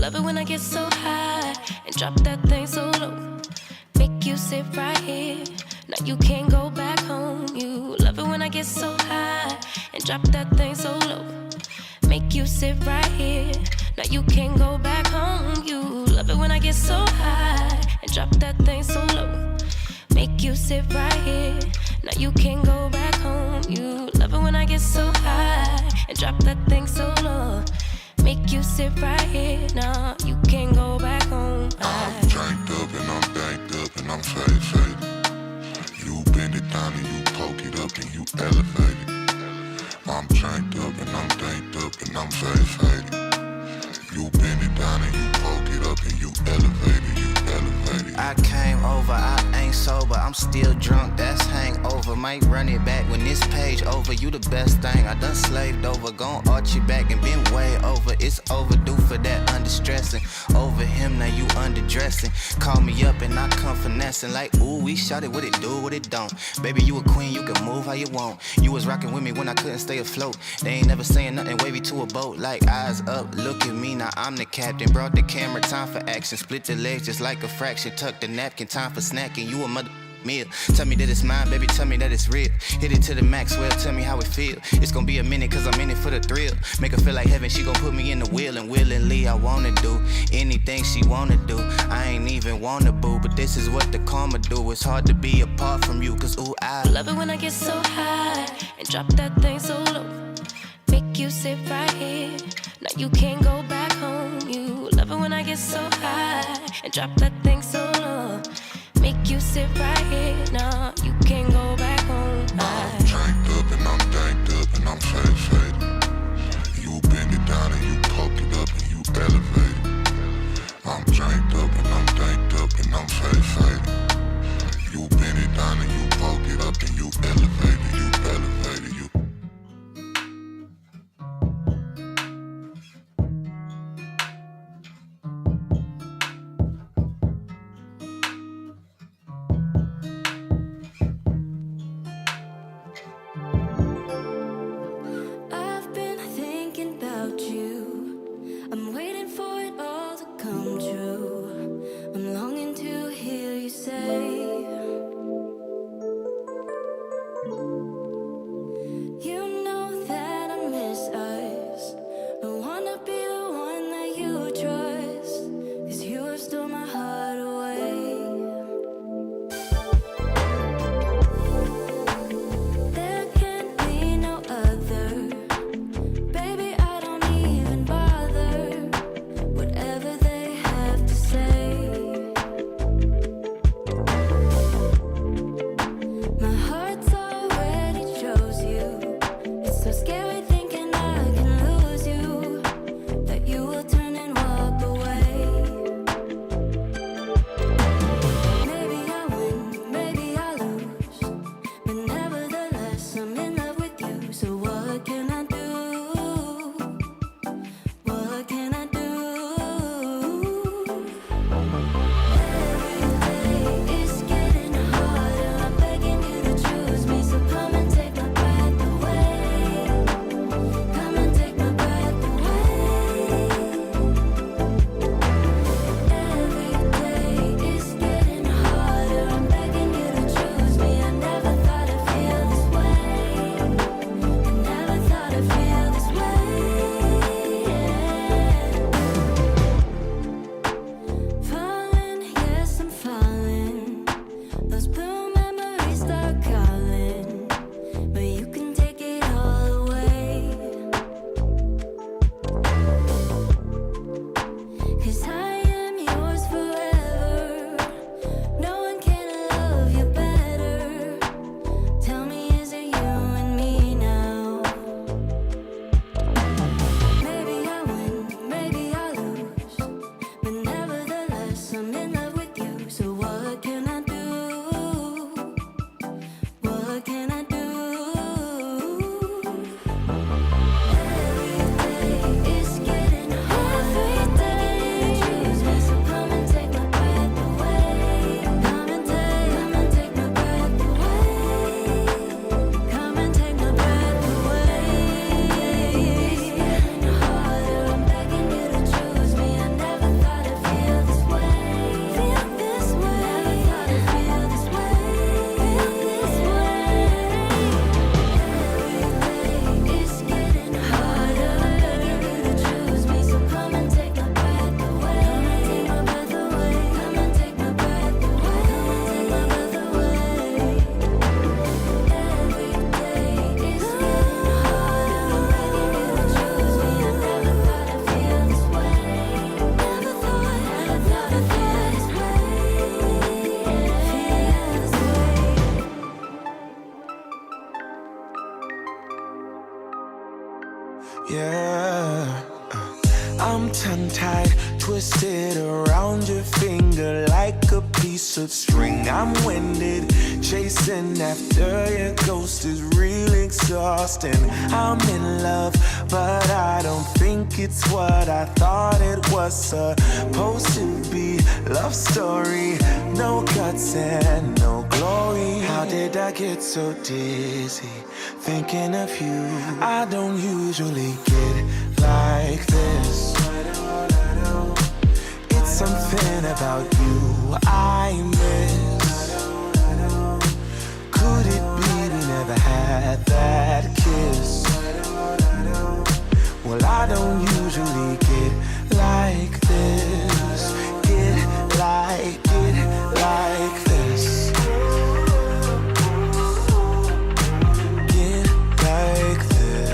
Love it when I get so high and drop that thing so low. Make you sit right here. Now you can't go back home. You love it when I get so high and drop that thing so low. Make you sit right here. Now you can't go back home. You love it when I get so high and drop that thing so low. Make you sit right here. Now you can't go back home. You love it when I get so high and drop that thing so low. Make you sit right here. Now you can't go back home. I'm dranked up and I'm banked up and I'm faded. You bend it down and you poke it up and you elevate it. I'm dranked up and I'm danked up and I'm faded. You bend it down and you poke it up and you elevate it, you elevate it. I came over, I ain't sober, I'm still drunk, that's hangover. Might run it back when this page over. You the best thing I done slaved over. Gon' arch you back and been way over. It's overdue for that understressing. Over him, now you underdressing. Call me up and I come finessing. Like, ooh, we shot it, what it do, what it don't. Baby, you a queen, you can move how you want. You was rocking with me when I couldn't stay afloat. They ain't never saying nothing wavy to a boat. Like, eyes up, look at me, now I'm the captain. Brought the camera, time for action. Split the legs just like a fraction. Tuck the napkin, time for snacking. You a mother meal. Tell me that it's mine, baby, tell me that it's real. Hit it to the max, well, tell me how it feel. It's gonna be a minute, cause I'm in it for the thrill. Make her feel like heaven, she gon' put me in the wheel. And willingly, I wanna do anything she wanna do. I ain't even wanna boo, but this is what the karma do. It's hard to be apart from you, cause ooh, I love it when I get so high and drop that thing so low. Make you sit right here. Now you can't go back home. You love it when I get so high and drop that thing so low. Make you sit right here. Now you can't go back home. I'm dranked up and I'm danked up and I'm faded. You bend it down and you poke it up and you elevate it. I'm dranked up and I'm danked up and I'm faded. You bend it down and you poke it up and you elevate it, you elevate it, you. yeah. I'm tongue-tied, twisted around your finger like a piece of string. I'm winded, chasing after your ghost is real exhausting. I'm in love, but I don't think it's what I thought it was supposed to be. Love story, no guts and no glory. How did I get so dizzy thinking of you? I don't usually get like this. It's something about you I miss. Could it be we never had that kiss? Well, I don't usually get like this. Get like this. Get like this. Get like this.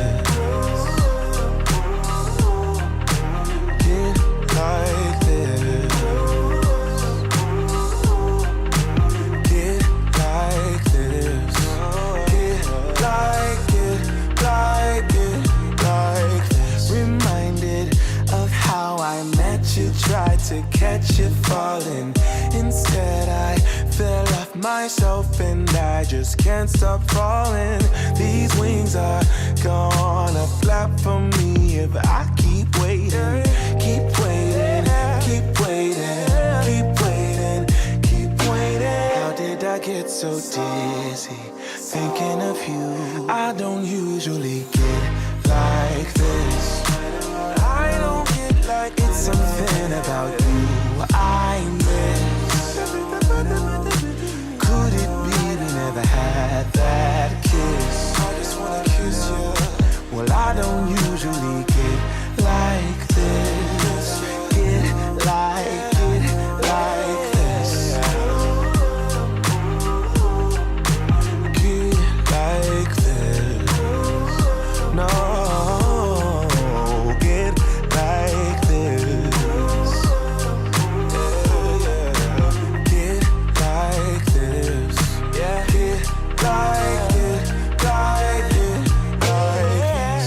Get like this. Get like this. Reminded of how I met you, tried to catch you falling. Instead I fell off myself and I just can't stop falling. These wings are gonna flap for me if I keep waiting. Keep waiting, keep waiting, keep waiting, keep waiting. How did I get so dizzy thinking of you? I don't usually get like this. I don't get like it's something about you I miss. Could it be we never had that kiss? I just wanna kiss you. Well, I don't usually get like this. Get like this. Get like this. No, get like this. Yeah. Get like this. Yeah. Get like it, like this.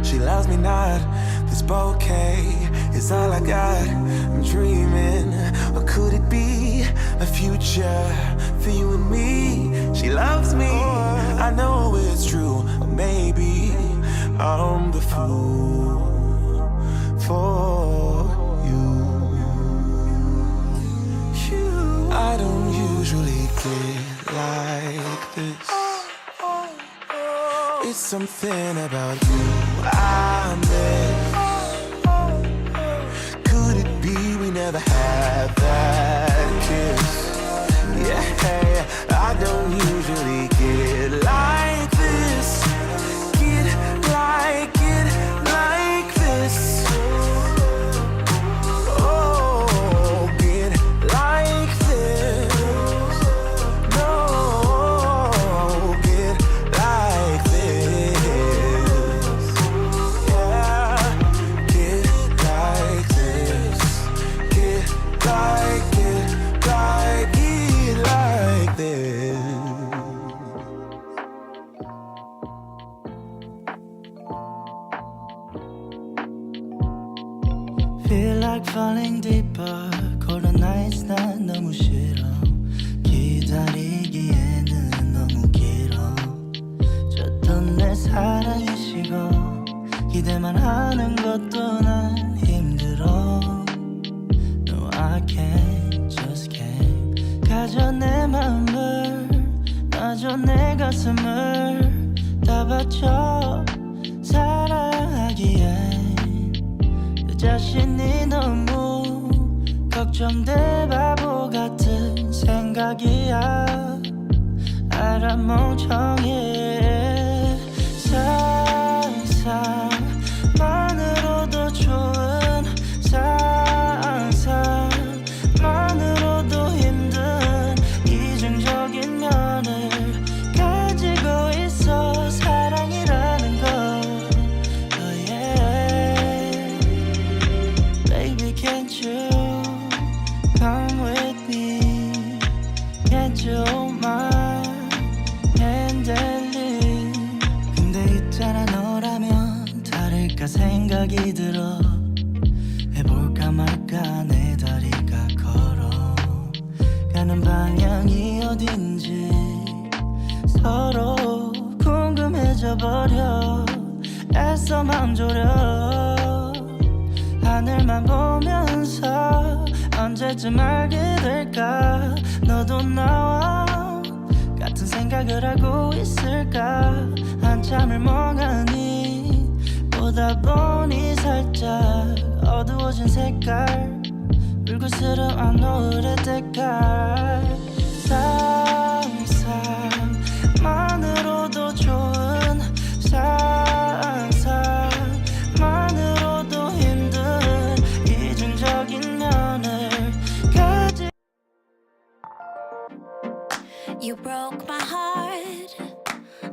She loves me not. This bouquet is all I got. I'm dreaming, or could it be a future for you and me? She loves me, I know it's true. Or maybe I'm the fool for you. I don't usually get like this. It's something about you I miss. Could it be we never had that kiss? Yeah, I don't usually get like this. Get like this. Oh, get like this. No, get like this. Yeah, get like this. Get like it, like this. Feel like falling deeper. Cold nights 난 너무 싫어. 기다리기에는 너무 길어. 줬던 내 사랑이 식어. 기대만 하는 것도 난 힘들어. No, I can't, just can't. 가져 내 맘을, 놔줘 내 가슴을 다 바쳐 사랑하기엔 내 자신이 너무 걱정돼. 바보 같은 생각이야. 알아 멍청해. 상상만으로도 좋은 상상만으로도 힘든 이중적인 면을 가지고 있어. 사랑이라는 걸. Oh yeah. Baby, can't you come with me? Can't you hold my hand and 생각이 들어 해볼까 말까 내 다리가 걸어가는 방향이 어딘지 서로 궁금해져 버려 애써 맘 졸여 하늘만 보면서 언제쯤 알게 될까 너도 나와 같은 생각을 하고 있을까 한참을 멍하니 보다 보니 살짝 어두워진 색깔 불그스름한 노을의 때깔 상상만으로도 좋은 상상만으로도 힘든 이중적인 면을 가지. You broke my heart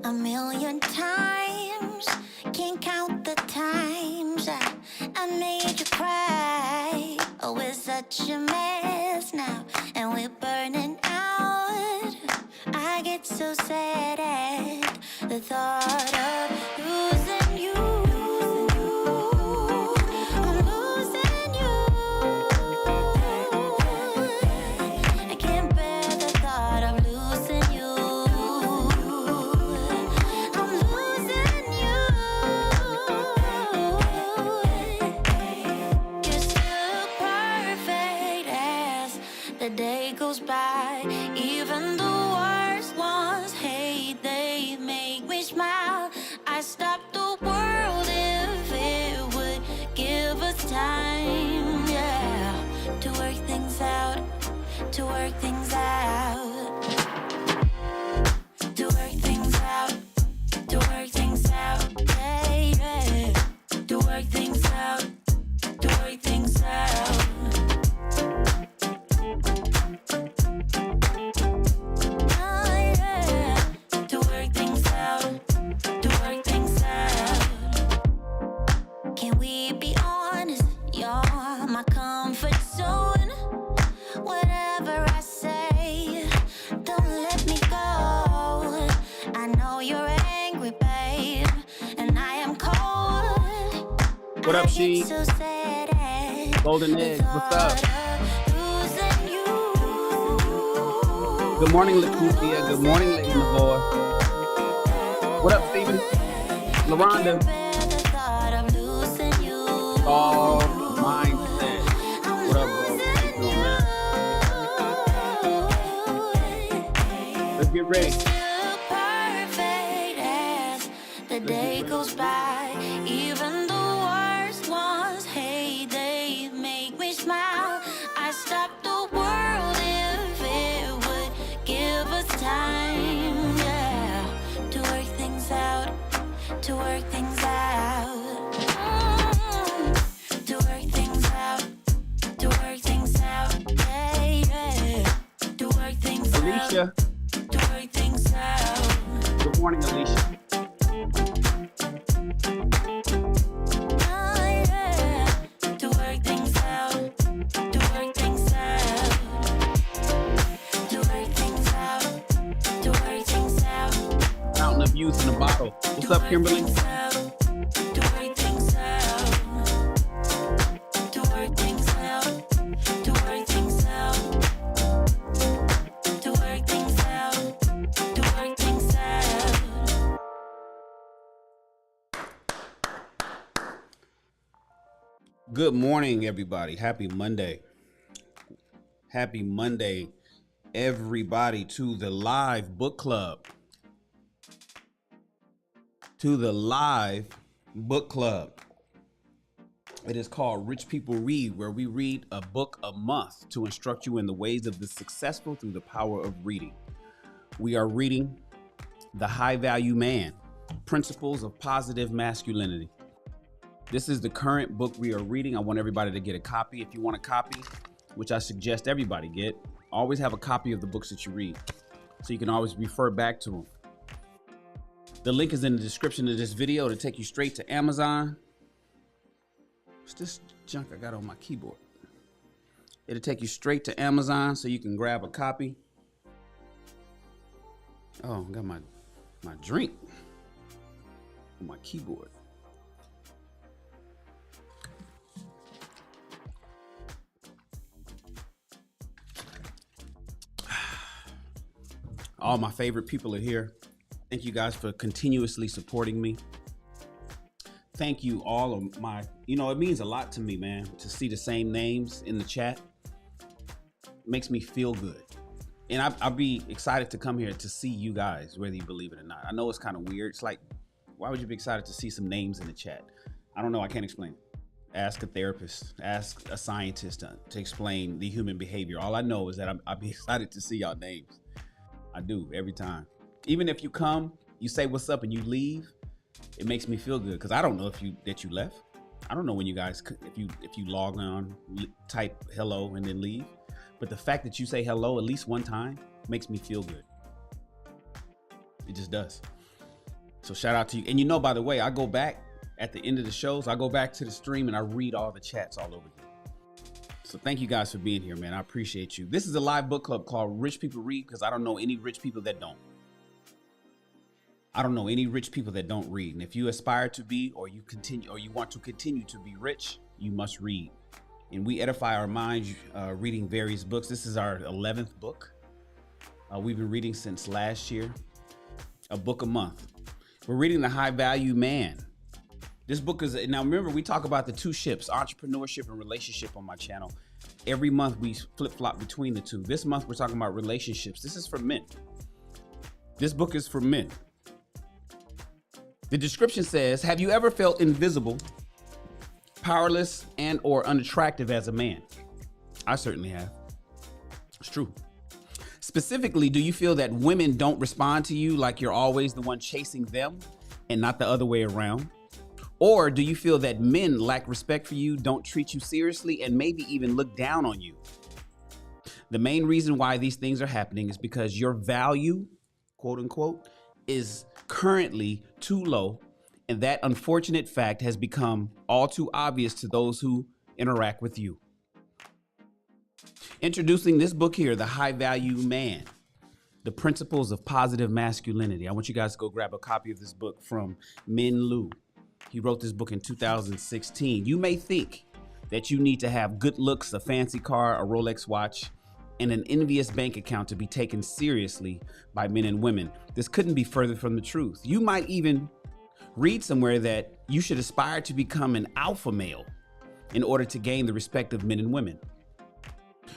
a million times. Can't count the times I made you cry. Oh, we're such a mess now, and we're burning out. I get so sad at the thought of losing you. I'm losing you. I can't bear the thought of losing you. I'm losing you. You're still perfect as the day goes by. Even the worst ones hate, they make me smile. I stop the world if it would give us time, yeah, to work things out, to work things out, to work things out, to work things out, yeah, yeah, to work things out, to work things out. Oh, yeah, to work things out, to work things out. Can we be honest? You're my comfort zone. Whatever I say, don't let me go. I know you're angry, babe, and I am cold. What up, I She? get so sad at Golden the Eggs, what's up? thought of losing you. Good morning, Lakeithia. Good morning, Lady Navoy. What up, Steven? LaRonda. Bear the thought of losing you. All mindset. What up, bro? How you doing, man? Let's get ready. Still perfect as the day goes by. Even the worst ones hate, they make me smile. I stop the world if it would give us time, yeah, to work things out, to work things out. To work things out, to work things out, yeah, yeah, to work things out. Alicia. To work things out. Good morning, Alicia. Oh, yeah. To work things out. To work things out. To work things out. To work things out. Fountain of youth in a bottle. What's up, Kimberly? To work things out. To work things out. To work things out. To work things out. To work things out. Good morning, everybody. Happy Monday. Happy Monday, everybody, to the live book club. To the live book club. It is called Rich People Read, where we read a book a month to instruct you in the ways of the successful through the power of reading. We are reading The High Value Man, Principles of Positive Masculinity. This is the current book we are reading. I want everybody to get a copy. If you want a copy, which I suggest everybody get, always have a copy of the books that you read, so you can always refer back to them. The link is in the description of this video to take you straight to Amazon. What's this junk I got on my keyboard? It'll take you straight to Amazon so you can grab a copy. Oh, I got my drink on my keyboard. All my favorite people are here. Thank you guys for continuously supporting me. Thank you all of my, it means a lot to me, man, to see the same names in the chat. It makes me feel good. And I'll be excited to come here to see you guys, whether you believe it or not. I know it's kind of weird. It's like, why would you be excited to see some names in the chat? I don't know. I can't explain it. Ask a therapist, ask a scientist to explain the human behavior. All I know is that I'll be excited to see y'all names. I do every time. Even if you come, you say what's up and you leave, it makes me feel good because I don't know that you left. I don't know when you guys, if you log on, type hello and then leave. But the fact that you say hello at least one time makes me feel good. It just does. So shout out to you. And by the way, I go back at the end of the shows, I go back to the stream and I read all the chats all over here. So thank you guys for being here, man. I appreciate you. This is a live book club called Rich People Read because I don't know any rich people that don't. I don't know any rich people that don't read. And if you aspire to be, or you want to continue to be rich, you must read. And we edify our minds reading various books. This is our 11th book. We've been reading since last year, a book a month. We're reading The High Value Man. This book is, now remember, we talk about the two ships, entrepreneurship and relationship on my channel. Every month we flip-flop between the two. This month we're talking about relationships. This is for men. This book is for men. The description says, have you ever felt invisible, powerless, and or unattractive as a man? I certainly have. It's true. Specifically, do you feel that women don't respond to you like you're always the one chasing them and not the other way around? Or do you feel that men lack respect for you, don't treat you seriously, and maybe even look down on you? The main reason why these things are happening is because your value, quote unquote, is currently too low, and that unfortunate fact has become all too obvious to those who interact with you. Introducing this book here, The High Value Man, The Principles of Positive Masculinity. I want you guys to go grab a copy of this book from Min Lu. He wrote this book in 2016. You may think that you need to have good looks, a fancy car, a Rolex watch, and an envious bank account to be taken seriously by men and women. This couldn't be further from the truth. You might even read somewhere that you should aspire to become an alpha male in order to gain the respect of men and women.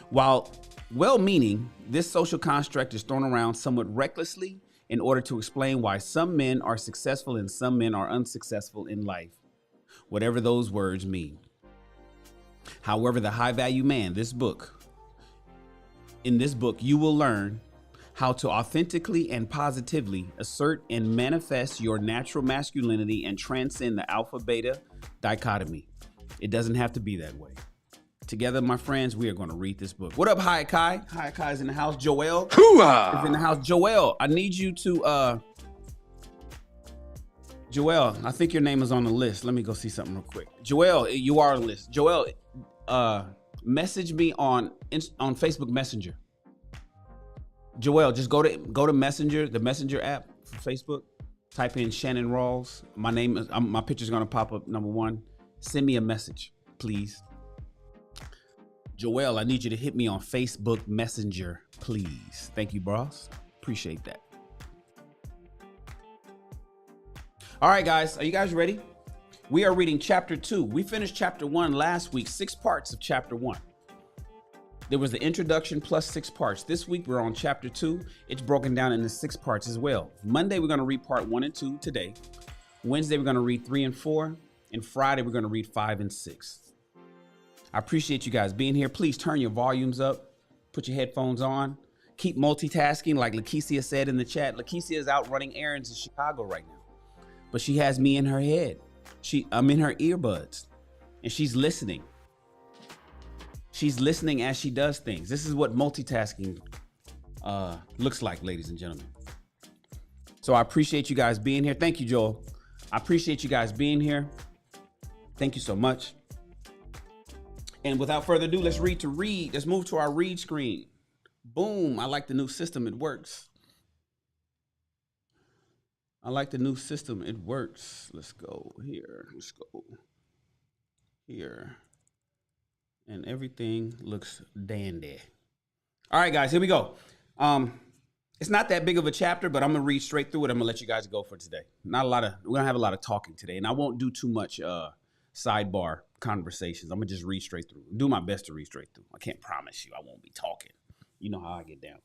While well-meaning, this social construct is thrown around somewhat recklessly in order to explain why some men are successful and some men are unsuccessful in life, whatever those words mean. However, The High Value Man, in this book, you will learn how to authentically and positively assert and manifest your natural masculinity and transcend the alpha-beta dichotomy. It doesn't have to be that way. Together, my friends, we are going to read this book. What up, Hi Kai? Hi Kai is in the house. Joel is in the house. Joel, I need you to, Joel, I think your name is on the list. Let me go see something real quick. Joel, you are on the list. Joel, message me on Facebook Messenger. Joel, just go to Messenger, the Messenger app for Facebook. Type in Shannon Rawls. My name is, my picture's gonna pop up. Number one, send me a message, please. Joel, I need you to hit me on Facebook Messenger, please. Thank you, boss. Appreciate that. All right, guys, are you guys ready? We are reading chapter 2. We finished chapter 1 last week, 6 parts of chapter 1. There was the introduction plus 6 parts. This week, we're on chapter 2. It's broken down into 6 parts as well. Monday, we're going to read part 1 and 2 today. Wednesday, we're going to read 3 and 4. And Friday, we're going to read 5 and 6. I appreciate you guys being here. Please turn your volumes up. Put your headphones on. Keep multitasking, like Lakeisha said in the chat. Lakeisha is out running errands in Chicago right now. But she has me in her head. I'm in her earbuds. And she's listening. She's listening as she does things. This is what multitasking looks like, ladies and gentlemen. So I appreciate you guys being here. Thank you, Joel. I appreciate you guys being here. Thank you so much. And without further ado, let's read. Let's move to our read screen. Boom. I like the new system. It works. I like the new system. It works. Let's go here. Let's go here. And everything looks dandy. All right, guys, here we go. It's not that big of a chapter, but I'm going to read straight through it. I'm going to let you guys go for today. We're going to have a lot of talking today, and I won't do too much sidebar conversations. I'm going to just read straight through. Do my best to read straight through. I can't promise you I won't be talking. You know how I get down.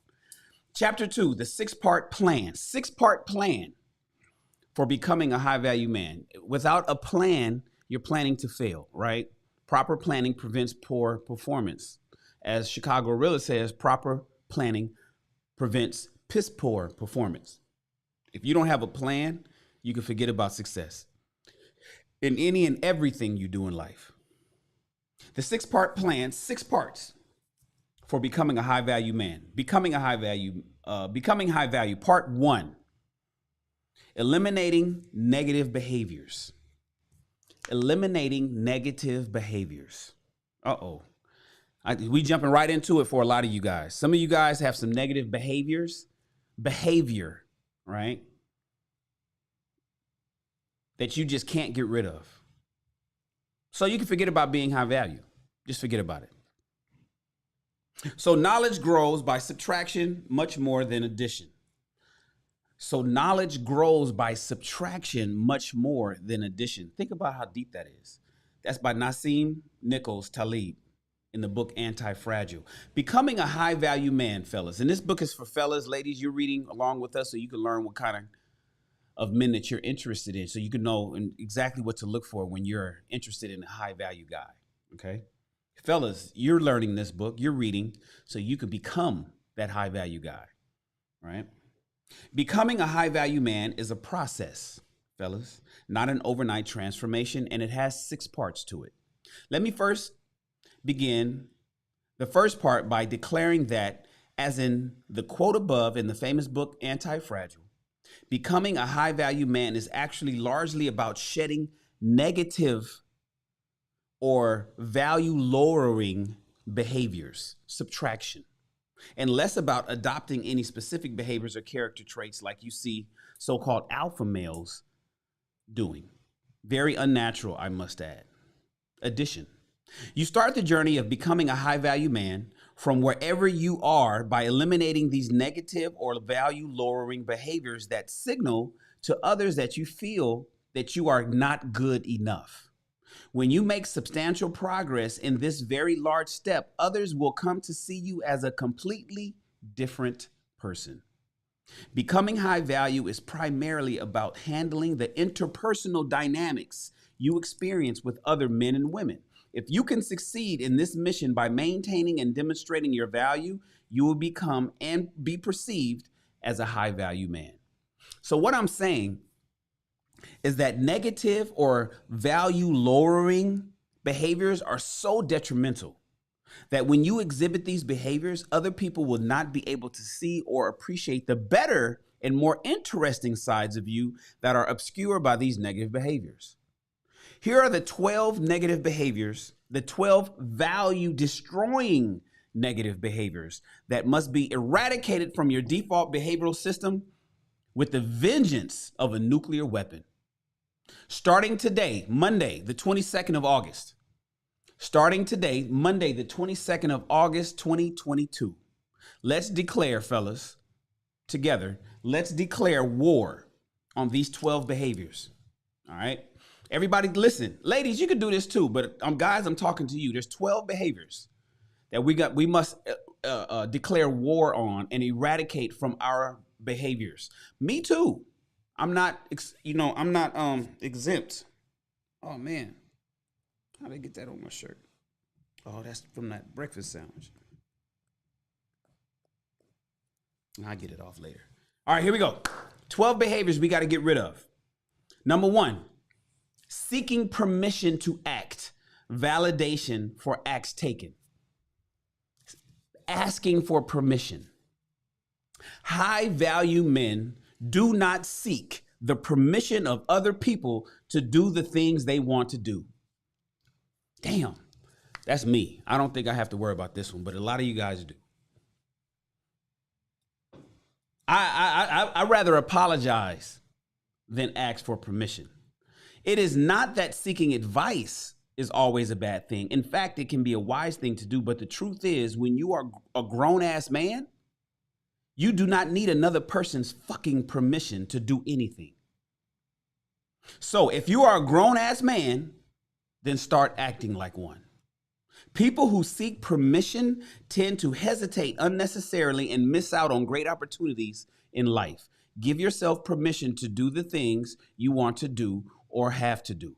Chapter 2, the 6-part plan. 6-part plan for becoming a high-value man. Without a plan, you're planning to fail, right? Proper planning prevents poor performance. As Chicago Realist says, proper planning prevents piss poor performance. If you don't have a plan, you can forget about success in any and everything you do in life. The 6-part plan, 6 parts for becoming a high value man. Becoming high value. Part 1, eliminating negative behaviors. Eliminating negative behaviors. We jumping right into it for a lot of you guys. Some of you guys have some negative behavior, right? That you just can't get rid of. So you can forget about being high value. Just forget about it. So knowledge grows by subtraction much more than addition. So knowledge grows by subtraction much more than addition. Think about how deep that is. That's by Nassim Nichols Taleb in the book Anti-Fragile. Becoming a high value man, fellas. And this book is for fellas, ladies, you're reading along with us so you can learn what kind of men that you're interested in, so you can know exactly what to look for when you're interested in a high value guy, okay? Fellas, you're learning this book, you're reading, so you can become that high value guy, right? Becoming a high value man is a process, fellas, not an overnight transformation, and it has 6 parts to it. Let me first begin the first part by declaring that, as in the quote above in the famous book Anti-Fragile, becoming a high value man is actually largely about shedding negative or value lowering behaviors, subtraction, and less about adopting any specific behaviors or character traits like you see so-called alpha males doing. Very unnatural, I must add. Addition. You start the journey of becoming a high value man from wherever you are by eliminating these negative or value lowering behaviors that signal to others that you feel that you are not good enough. When you make substantial progress in this very large step, others will come to see you as a completely different person. Becoming high value is primarily about handling the interpersonal dynamics you experience with other men and women. If you can succeed in this mission by maintaining and demonstrating your value, you will become and be perceived as a high value man. So what I'm saying is that negative or value lowering behaviors are so detrimental that when you exhibit these behaviors, other people will not be able to see or appreciate the better and more interesting sides of you that are obscured by these negative behaviors. Here are the 12 negative behaviors, the 12 value destroying negative behaviors that must be eradicated from your default behavioral system with the vengeance of a nuclear weapon. Starting today, Monday, the 22nd of August. Starting today, Monday, the 22nd of August, 2022. Let's declare, fellas, together, let's declare war on these 12 behaviors. All right? Everybody listen. Ladies, you can do this too, but guys, I'm talking to you. There's 12 behaviors that we must declare war on and eradicate from our behaviors. Me too. I'm not exempt. Oh man. How did I get that on my shirt? Oh, that's from that breakfast sandwich. I'll get it off later. All right, here we go. 12 behaviors we got to get rid of. Number 1, seeking permission to act, validation for acts taken. Asking for permission. High value men do not seek the permission of other people to do the things they want to do. Damn, that's me. I don't think I have to worry about this one, but a lot of you guys do. I'd rather apologize than ask for permission. It is not that seeking advice is always a bad thing. In fact, it can be a wise thing to do. But the truth is, when you are a grown-ass man, You do not need another person's fucking permission to do anything. So if you are a grown-ass man, then start acting like one. People who seek permission tend to hesitate unnecessarily and miss out on great opportunities in life. Give yourself permission to do the things you want to do or have to do.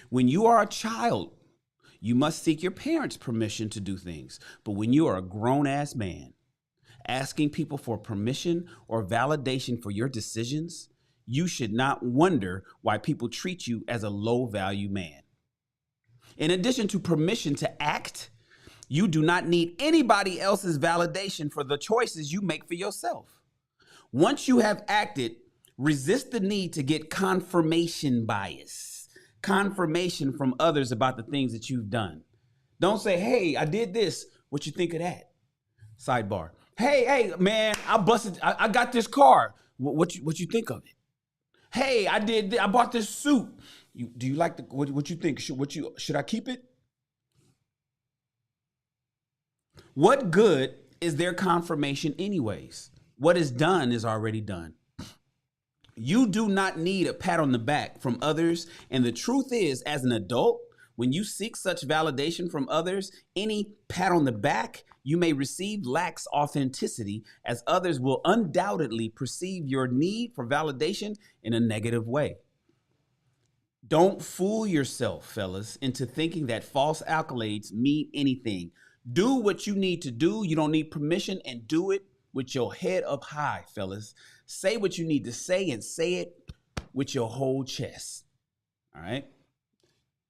When you are a child, you must seek your parents' permission to do things. But when you are a grown-ass man, asking people for permission or validation for your decisions, you should not wonder why people treat you as a low-value man. In addition to permission to act, you do not need anybody else's validation for the choices you make for yourself. Once you have acted, resist the need to get confirmation bias, confirmation from others about the things that you've done. Don't say, hey, I did this. What you think of that? Sidebar. Hey, man, I got this car. What you think of it? Hey, I bought this suit. Do you like what you think? Should I keep it? What good is their confirmation anyways? What is done is already done. You do not need a pat on the back from others. And the truth is, as an adult, when you seek such validation from others, any pat on the back you may receive lacks authenticity, as others will undoubtedly perceive your need for validation in a negative way. Don't fool yourself, fellas, into thinking that false accolades mean anything. Do what you need to do. You don't need permission, and do it with your head up high, fellas. Say what you need to say and say it with your whole chest. All right?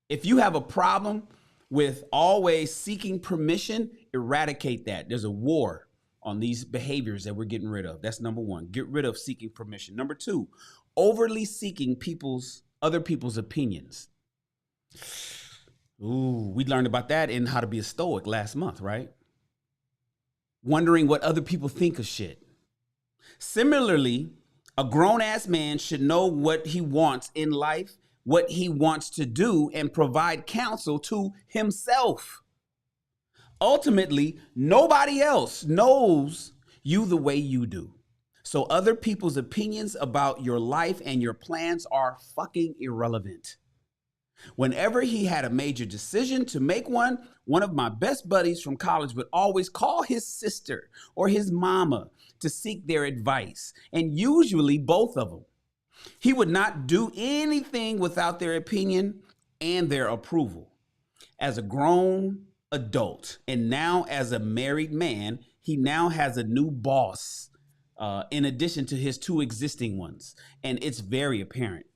If you have a problem with always seeking permission, eradicate that. There's a war on these behaviors that we're getting rid of. That's number one. Get rid of seeking permission. Number two, overly seeking other people's opinions. Ooh, we learned about that in How to Be a Stoic last month, right? Wondering what other people think of shit. Similarly, a grown-ass man should know what he wants in life, what he wants to do, and provide counsel to himself. Ultimately, nobody else knows you the way you do. So other people's opinions about your life and your plans are fucking irrelevant. Whenever he had a major decision to make, one of my best buddies from college would always call his sister or his mama to seek their advice, and usually both of them. He would not do anything without their opinion and their approval. As a grown adult and now as a married man, he now has a new boss in addition to his two existing ones, and it's very apparent.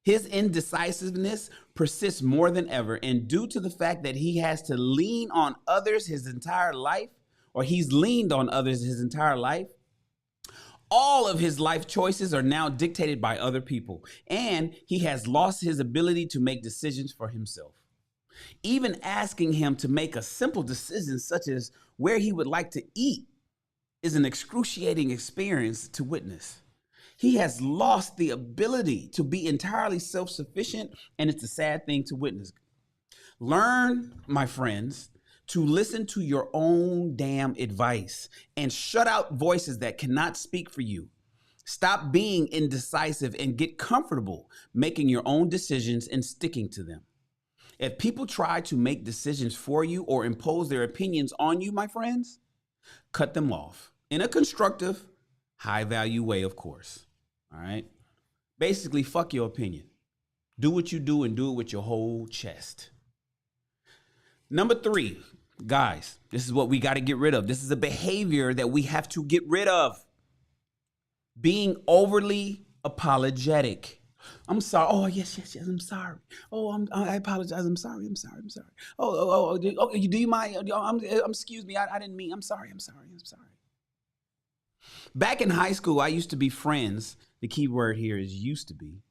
His indecisiveness persists more than ever, and due to the fact that he has to lean on others his entire life, or he's leaned on others his entire life, all of his life choices are now dictated by other people, and he has lost his ability to make decisions for himself. Even asking him to make a simple decision such as where he would like to eat is an excruciating experience to witness. He has lost the ability to be entirely self-sufficient, and it's a sad thing to witness. Learn, my friends, to listen to your own damn advice and shut out voices that cannot speak for you. Stop being indecisive and get comfortable making your own decisions and sticking to them. If people try to make decisions for you or impose their opinions on you, my friends, cut them off in a constructive, high-value way, of course. All right? Basically, fuck your opinion. Do what you do and do it with your whole chest. Number 3, guys, this is what we got to get rid of. This is a behavior that we have to get rid of. Being overly apologetic. I'm sorry. Oh, yes, I'm sorry. Oh, I apologize. I'm sorry. Oh, do you mind? Excuse me. I didn't mean. I'm sorry. Back in high school, I used to be friends. The key word here is used to be,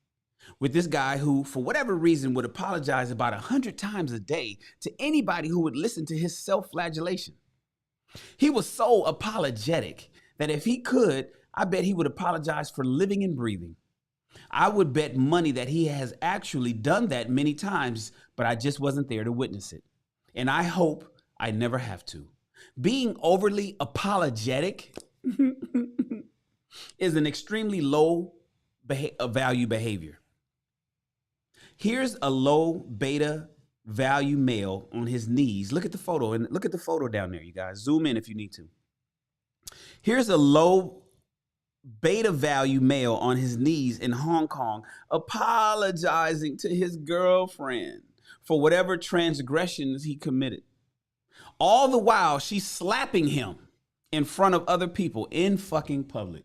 with this guy who, for whatever reason, would apologize about 100 times a day to anybody who would listen to his self-flagellation. He was so apologetic that if he could, I bet he would apologize for living and breathing. I would bet money that he has actually done that many times, but I just wasn't there to witness it. And I hope I never have to. Being overly apologetic is an extremely low value behavior. Here's a low beta value male on his knees. Look at the photo, and look at the photo down there, you guys. Zoom in if you need to. Here's a low beta value male on his knees in Hong Kong, apologizing to his girlfriend for whatever transgressions he committed. All the while, she's slapping him in front of other people in fucking public.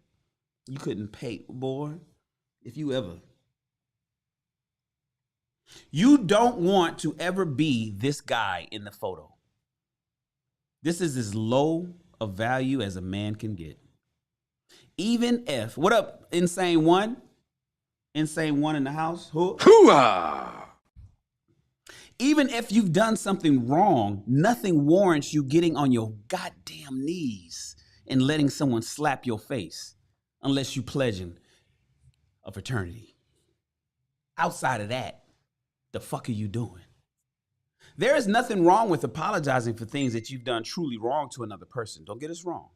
You couldn't pay, boy, if you ever. You don't want to ever be this guy in the photo. This is as low a value as a man can get. Even if, what up, Insane One? Insane One in the house? Who? Hoo-ah! Even if you've done something wrong, nothing warrants you getting on your goddamn knees and letting someone slap your face unless you pledging a fraternity. Outside of that, the fuck are you doing? There is nothing wrong with apologizing for things that you've done truly wrong to another person. Don't get us wrong.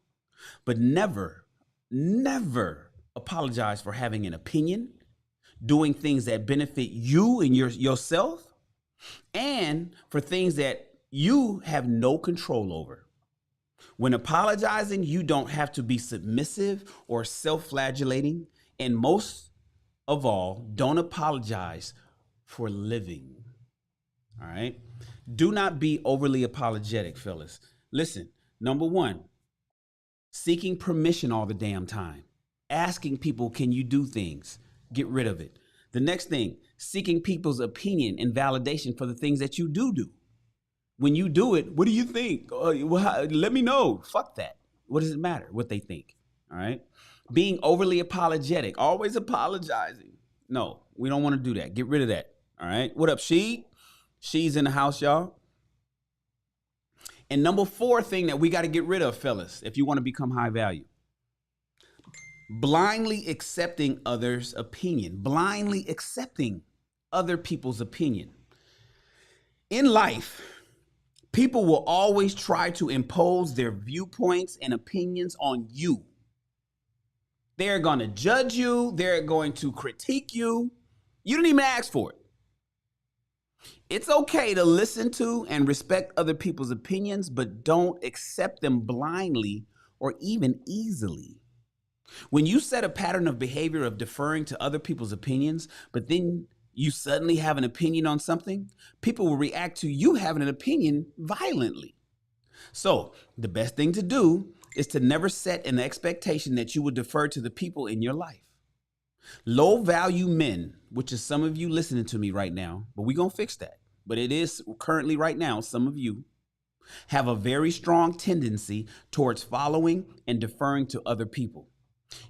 But never apologize for having an opinion, doing things that benefit you and yourself, and for things that you have no control over. When apologizing, you don't have to be submissive or self-flagellating. And most of all, don't apologize for living. All right? Do not be overly apologetic, fellas. Listen, number one, seeking permission all the damn time. Asking people, can you do things? Get rid of it. The next thing, seeking people's opinion and validation for the things that you do. When you do it, what do you think? Let me know. Fuck that. What does it matter what they think? All right. Being overly apologetic, always apologizing. No, we don't want to do that. Get rid of that. All right. What up, She? She's in the house, y'all. And number 4 thing that we got to get rid of, fellas, if you want to become high value. Blindly accepting others' opinion. Blindly accepting other people's opinion. In life, people will always try to impose their viewpoints and opinions on you. They're going to judge you. They're going to critique you. You didn't even ask for it. It's okay to listen to and respect other people's opinions, but don't accept them blindly or even easily. When you set a pattern of behavior of deferring to other people's opinions, but then you suddenly have an opinion on something, people will react to you having an opinion violently. So the best thing to do is to never set an expectation that you will defer to the people in your life. Low value men, which is some of you listening to me right now, but we're going to fix that. But it is currently right now, some of you have a very strong tendency towards following and deferring to other people.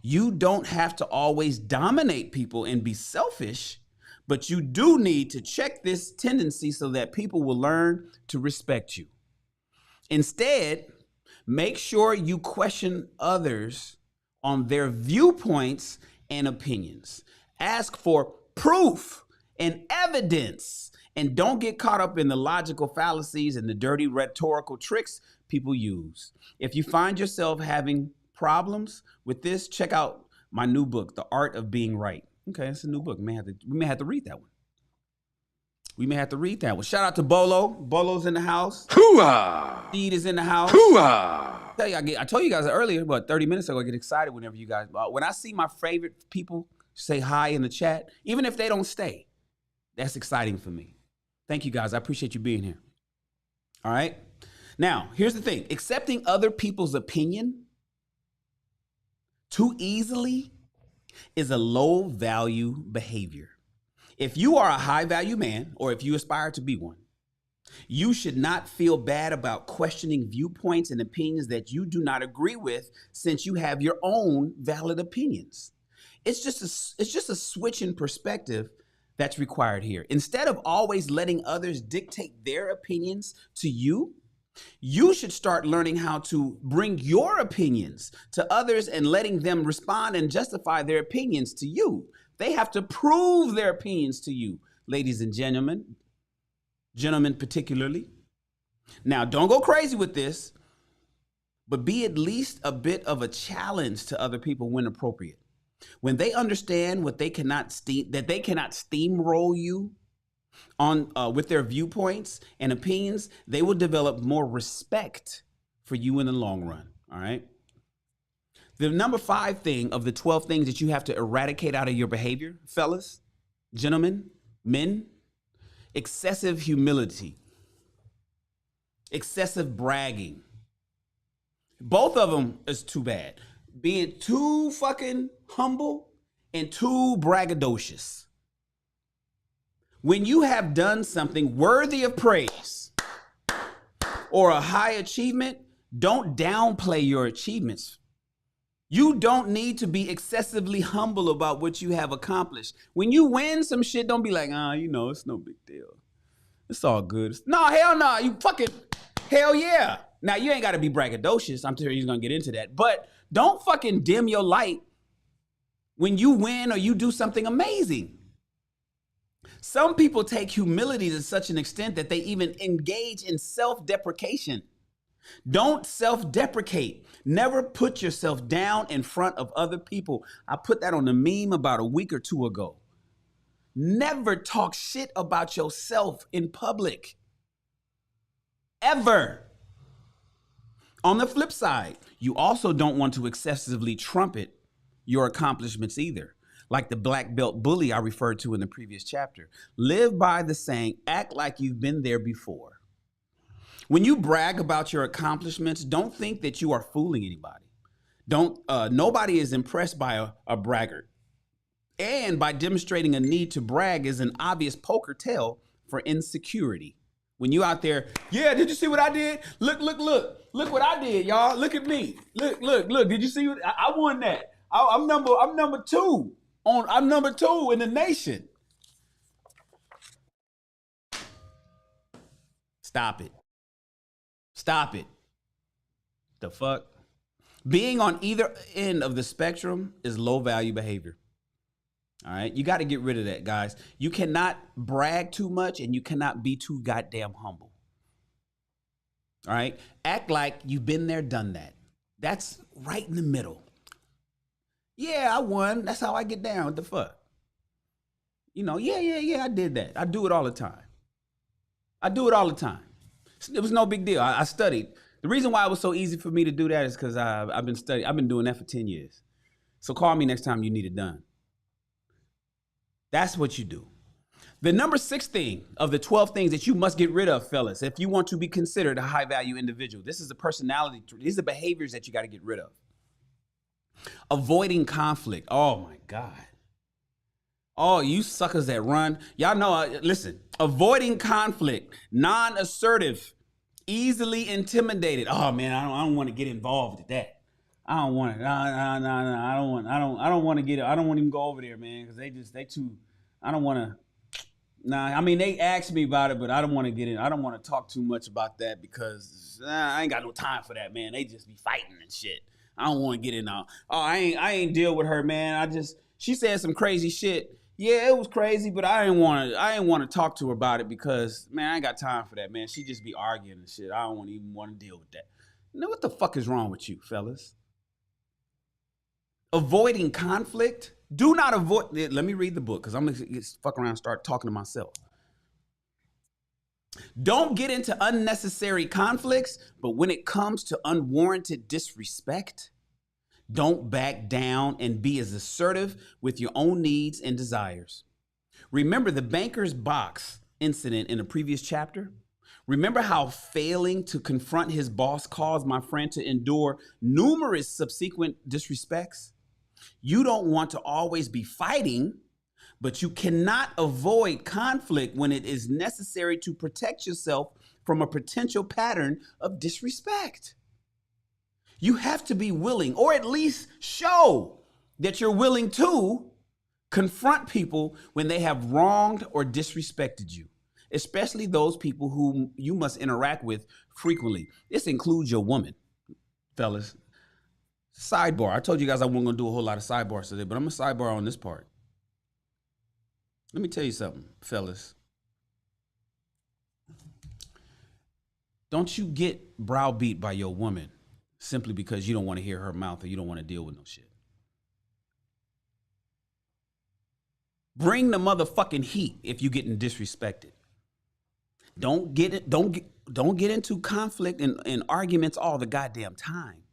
You don't have to always dominate people and be selfish, but you do need to check this tendency so that people will learn to respect you. Instead, make sure you question others on their viewpoints and opinions. Ask for proof and evidence, and don't get caught up in the logical fallacies and the dirty rhetorical tricks people use. If you find yourself having problems with this, check out my new book, The Art of Being Right. Okay, it's a new book. We may have to read that one. Shout out to Bolo. Bolo's in the house. Hoo-ah! Steed is in the house. Hoo-ah! I told you guys earlier, but 30 minutes ago, I get excited whenever you guys, when I see my favorite people say hi in the chat, even if they don't stay, that's exciting for me. Thank you guys. I appreciate you being here. All right. Now, here's the thing. Accepting other people's opinion too easily is a low value behavior. If you are a high value man, or if you aspire to be one, you should not feel bad about questioning viewpoints and opinions that you do not agree with, since you have your own valid opinions. It's just a switch in perspective that's required here. Instead of always letting others dictate their opinions to you, you should start learning how to bring your opinions to others and letting them respond and justify their opinions to you. They have to prove their opinions to you, ladies and gentlemen particularly. Now, don't go crazy with this, but be at least a bit of a challenge to other people when appropriate. When they understand that they cannot steamroll you on with their viewpoints and opinions, they will develop more respect for you in the long run. All right. The number 5 thing of the 12 things that you have to eradicate out of your behavior, fellas, gentlemen, men, excessive humility, excessive bragging. Both of them is too bad. Being too fucking humble and too braggadocious. When you have done something worthy of praise or a high achievement, don't downplay your achievements. You don't need to be excessively humble about what you have accomplished. When you win some shit, don't be like, it's no big deal. It's all good. No, hell no. You fucking, hell yeah. Now, you ain't got to be braggadocious. I'm sure he's going to get into that. But don't fucking dim your light when you win or you do something amazing. Some people take humility to such an extent that they even engage in self-deprecation. Don't self-deprecate. Never put yourself down in front of other people. I put that on the meme about a week or 2 ago. Never talk shit about yourself in public. Ever. On the flip side, you also don't want to excessively trumpet your accomplishments either. Like the black belt bully I referred to in the previous chapter. Live by the saying, act like you've been there before. When you brag about your accomplishments, don't think that you are fooling anybody. Nobody is impressed by a braggart. And by demonstrating a need to brag is an obvious poker tell for insecurity. When you out there, yeah, did you see what I did? Look what I did, y'all. Look at me. Look. Did you see what I won that? I'm number 2. I'm number 2 in the nation. Stop it. The fuck? Being on either end of the spectrum is low value behavior. All right. You got to get rid of that, guys. You cannot brag too much and you cannot be too goddamn humble. All right. Act like you've been there, done that. That's right in the middle. Yeah, I won. That's how I get down. What the fuck? Yeah, I did that. I do it all the time. It was no big deal. I studied. The reason why it was so easy for me to do that is because I've been studying. I've been doing that for 10 years. So call me next time you need it done. That's what you do. The number 6 thing of the 12 things that you must get rid of, fellas, if you want to be considered a high value individual. This is a personality. These are behaviors that you got to get rid of. Avoiding conflict. Oh my God. Oh, you suckers that run. Y'all know, listen, avoiding conflict, non-assertive, easily intimidated. Oh man, I don't want to get involved with that. I don't want to. No. I don't want to get it. I don't want to even go over there, man, because they too. I don't want to. Nah, I mean, they asked me about it, but I don't want to get in. I don't want to talk too much about that because I ain't got no time for that, man. They just be fighting and shit. I don't want to get in now. Oh, I ain't deal with her, man. She said some crazy shit. Yeah, it was crazy, but I ain't want to talk to her about it because, man, I ain't got time for that, man. She just be arguing and shit. I don't even want to deal with that. Now, what the fuck is wrong with you, fellas? Avoiding conflict. Do not avoid. Let me read the book because I'm going to fuck around and start talking to myself. Don't get into unnecessary conflicts, but when it comes to unwarranted disrespect, don't back down and be as assertive with your own needs and desires. Remember the banker's box incident in a previous chapter? Remember how failing to confront his boss caused my friend to endure numerous subsequent disrespects? You don't want to always be fighting, but you cannot avoid conflict when it is necessary to protect yourself from a potential pattern of disrespect. You have to be willing, or at least show that you're willing to confront people when they have wronged or disrespected you, especially those people whom you must interact with frequently. This includes your woman, fellas. Sidebar. I told you guys I wasn't going to do a whole lot of sidebars today, but I'm going to sidebar on this part. Let me tell you something, fellas. Don't you get browbeat by your woman simply because you don't want to hear her mouth or you don't want to deal with no shit. Bring the motherfucking heat if you're getting disrespected. Don't get into conflict and arguments all the goddamn time.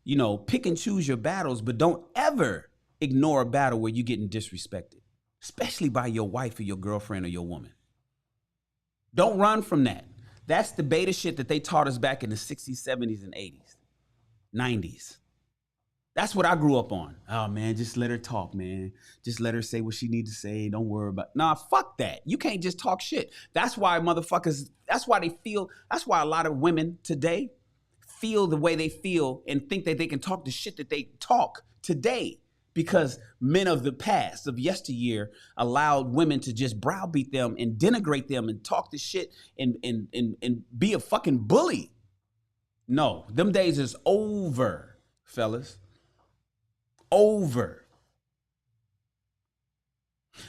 You know, pick and choose your battles, but don't ever ignore a battle where you're getting disrespected, especially by your wife or your girlfriend or your woman. Don't run from that. That's the beta shit that they taught us back in the 60s, 70s, and 80s, 90s. That's what I grew up on. Oh, man, just let her talk, man. Just let her say what she needs to say. Don't worry about it. Nah, fuck that. You can't just talk shit. That's why motherfuckers, that's why a lot of women today feel the way they feel and think that they can talk the shit that they talk today. Because men of the past, of yesteryear, allowed women to just browbeat them and denigrate them and talk the shit and be a fucking bully. No, them days is over, fellas. Over.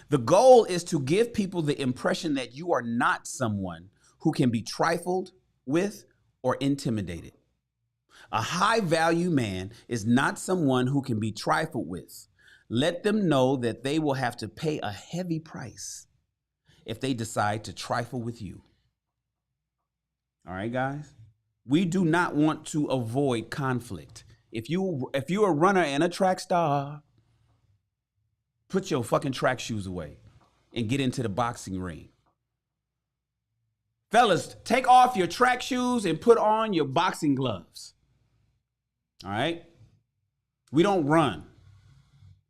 The goal is to give people the impression that you are not someone who can be trifled with or intimidated. A high value man is not someone who can be trifled with. Let them know that they will have to pay a heavy price if they decide to trifle with you. All right, guys? We do not want to avoid conflict. If you're a runner and a track star, put your fucking track shoes away and get into the boxing ring. Fellas, take off your track shoes and put on your boxing gloves. All right? We don't run.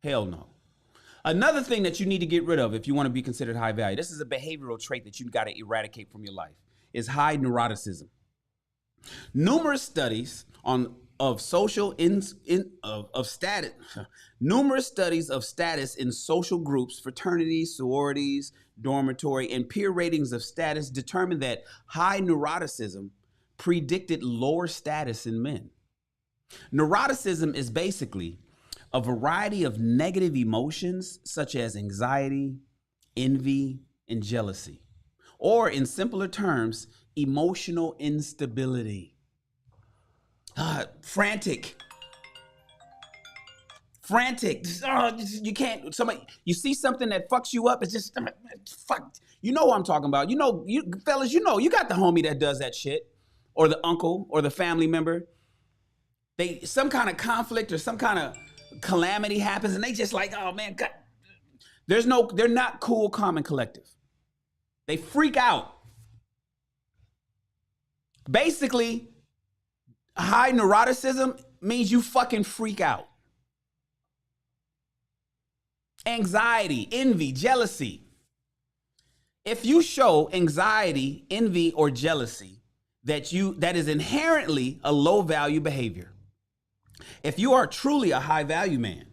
Hell no. Another thing that you need to get rid of if you want to be considered high value, this is a behavioral trait that you've got to eradicate from your life, is high neuroticism. Numerous studies of status in social groups, fraternities, sororities, dormitory, and peer ratings of status determined that high neuroticism predicted lower status in men. Neuroticism is basically a variety of negative emotions such as anxiety, envy, and jealousy, or in simpler terms, emotional instability. Frantic. You can't. You see something that fucks you up. It's just fuck. You know what I'm talking about. Fellas. You got the homie that does that shit, or the uncle, or the family member. Some kind of conflict or some kind of calamity happens, and they just like, oh man, God. They're not cool, calm, and collective. They freak out. Basically, high neuroticism means you fucking freak out. Anxiety, envy, jealousy. If you show anxiety, envy, or jealousy, that is inherently a low value behavior. If you are truly a high value man,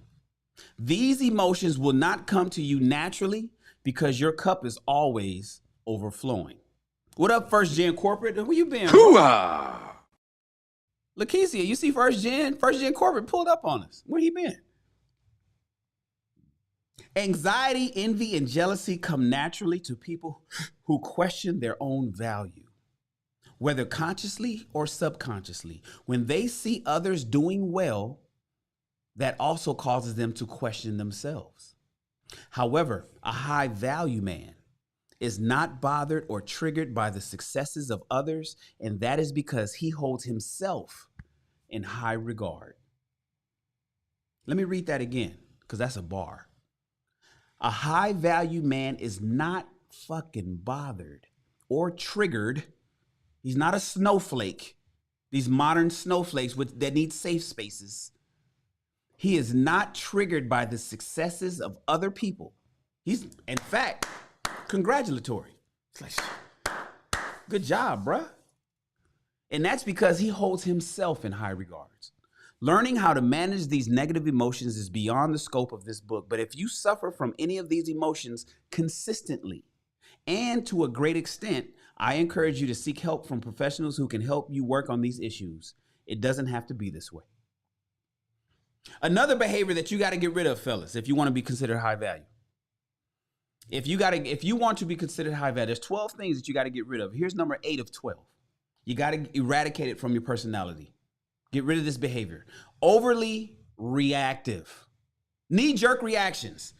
these emotions will not come to you naturally because your cup is always overflowing. What up, First Gen Corporate? Where you been? Lakeisha, you see First Gen Corporate pulled up on us. Where he been? Anxiety, envy, and jealousy come naturally to people who question their own value, whether consciously or subconsciously. When they see others doing well, that also causes them to question themselves. However, a high value man is not bothered or triggered by the successes of others, and that is because he holds himself in high regard. Let me read that again, because that's a bar. A high value man is not fucking bothered or triggered. He's not a snowflake. These modern snowflakes that need safe spaces. He is not triggered by the successes of other people. He's, in fact, congratulatory. It's like, good job, bruh. And that's because he holds himself in high regards. Learning how to manage these negative emotions is beyond the scope of this book. But if you suffer from any of these emotions consistently and to a great extent, I encourage you to seek help from professionals who can help you work on these issues. It doesn't have to be this way. Another behavior that you got to get rid of, fellas, if you want to be considered high value. If you want to be considered high value, there's 12 things that you got to get rid of. Here's number 8 of 12. You got to eradicate it from your personality. Get rid of this behavior. Overly reactive. Knee-jerk reactions.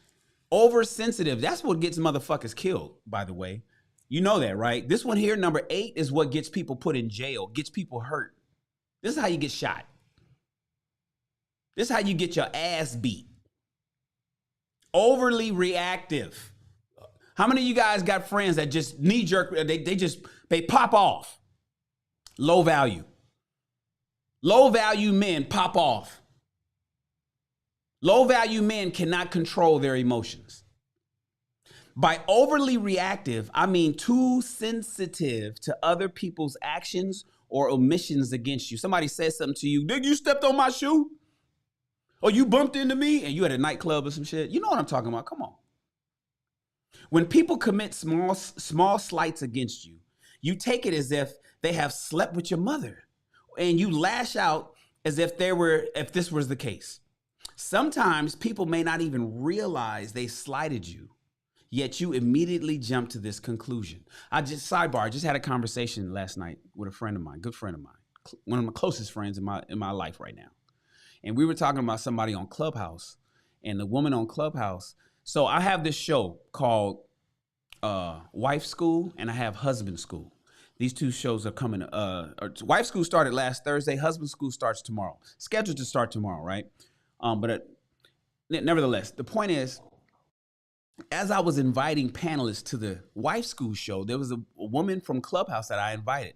Oversensitive. That's what gets motherfuckers killed, by the way. You know that, right? This one here, number 8, is what gets people put in jail, gets people hurt. This is how you get shot. This is how you get your ass beat. Overly reactive. How many of you guys got friends that just knee-jerk, they pop off? Low value. Low value men pop off. Low value men cannot control their emotions. By overly reactive, I mean too sensitive to other people's actions or omissions against you. Somebody says something to you, nigga, you stepped on my shoe? Or you bumped into me and you at a nightclub or some shit? You know what I'm talking about. Come on. When people commit small slights against you, you take it as if they have slept with your mother, and you lash out as if this was the case. Sometimes people may not even realize they slighted you, yet you immediately jump to this conclusion. I just had a conversation last night with a friend of mine, good friend of mine, one of my closest friends in my life right now. And we were talking about somebody on Clubhouse, and the woman on Clubhouse. So I have this show called Wife School, and I have Husband School. These two shows are coming. Wife School started last Thursday. Husband School starts tomorrow. Scheduled to start tomorrow, right? Nevertheless, the point is, as I was inviting panelists to the Wife School show, there was a woman from Clubhouse that I invited.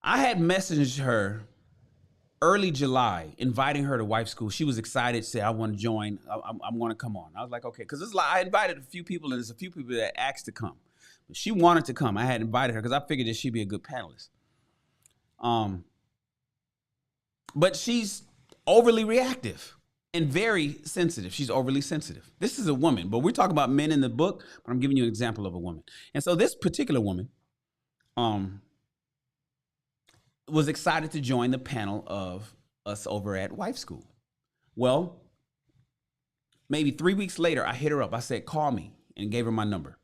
I had messaged her early July, inviting her to Wife School. She was excited, said, I want to join. I'm going to come on. I was like, okay, because I invited a few people, and there's a few people that asked to come. But she wanted to come. I had invited her because I figured that she'd be a good panelist. But she's overly reactive and very sensitive. She's overly sensitive. This is a woman, but we're talking about men in the book, but I'm giving you an example of a woman. And so this particular woman was excited to join the panel of us over at Wife School. Well, maybe 3 weeks later, I hit her up. I said, call me, and gave her my number.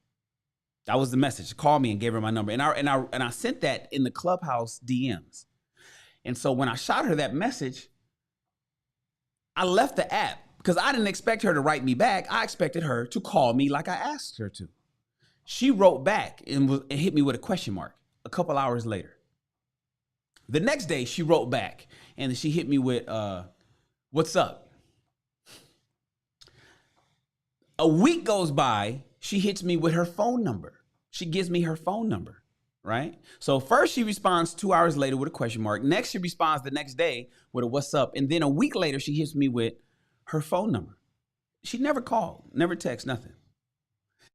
That was the message. Call me and gave her my number. And I sent that in the Clubhouse DMs. And so when I shot her that message, I left the app because I didn't expect her to write me back. I expected her to call me like I asked her to. She wrote back and hit me with a question mark a couple hours later. The next day, she wrote back and she hit me with, what's up? A week goes by, she hits me with her phone number. She gives me her phone number, right? So first she responds 2 hours later with a question mark. Next, she responds the next day with a what's up. And then a week later, she hits me with her phone number. She never called, never text, nothing.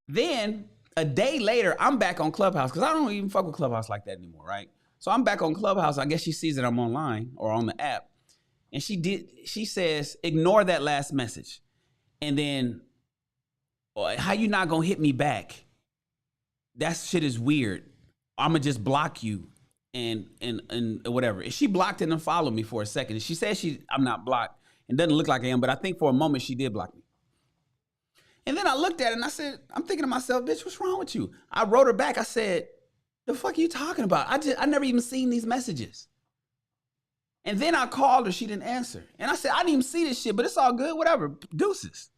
Then a day later, I'm back on Clubhouse because I don't even fuck with Clubhouse like that anymore, right? So I'm back on Clubhouse. I guess she sees that I'm online or on the app. And she says, ignore that last message. And then, how you not gonna hit me back? That shit is weird. I'ma just block you and whatever. And she blocked and unfollowed me for a second. And she says I'm not blocked. It doesn't look like I am, but I think for a moment she did block me. And then I looked at it and I said, I'm thinking to myself, bitch, what's wrong with you? I wrote her back. I said, the fuck are you talking about? I never even seen these messages. And then I called her, she didn't answer. And I said, I didn't even see this shit, but it's all good, whatever, deuces.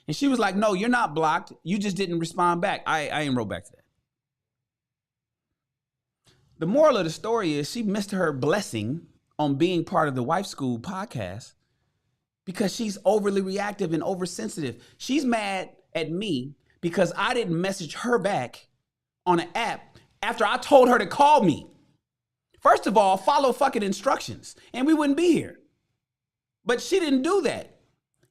And she was like, no, you're not blocked. You just didn't respond back. I ain't wrote back to that. The moral of the story is she missed her blessing on being part of the Wife School podcast because she's overly reactive and oversensitive. She's mad at me because I didn't message her back on an app after I told her to call me. First of all, follow fucking instructions and we wouldn't be here. But she didn't do that.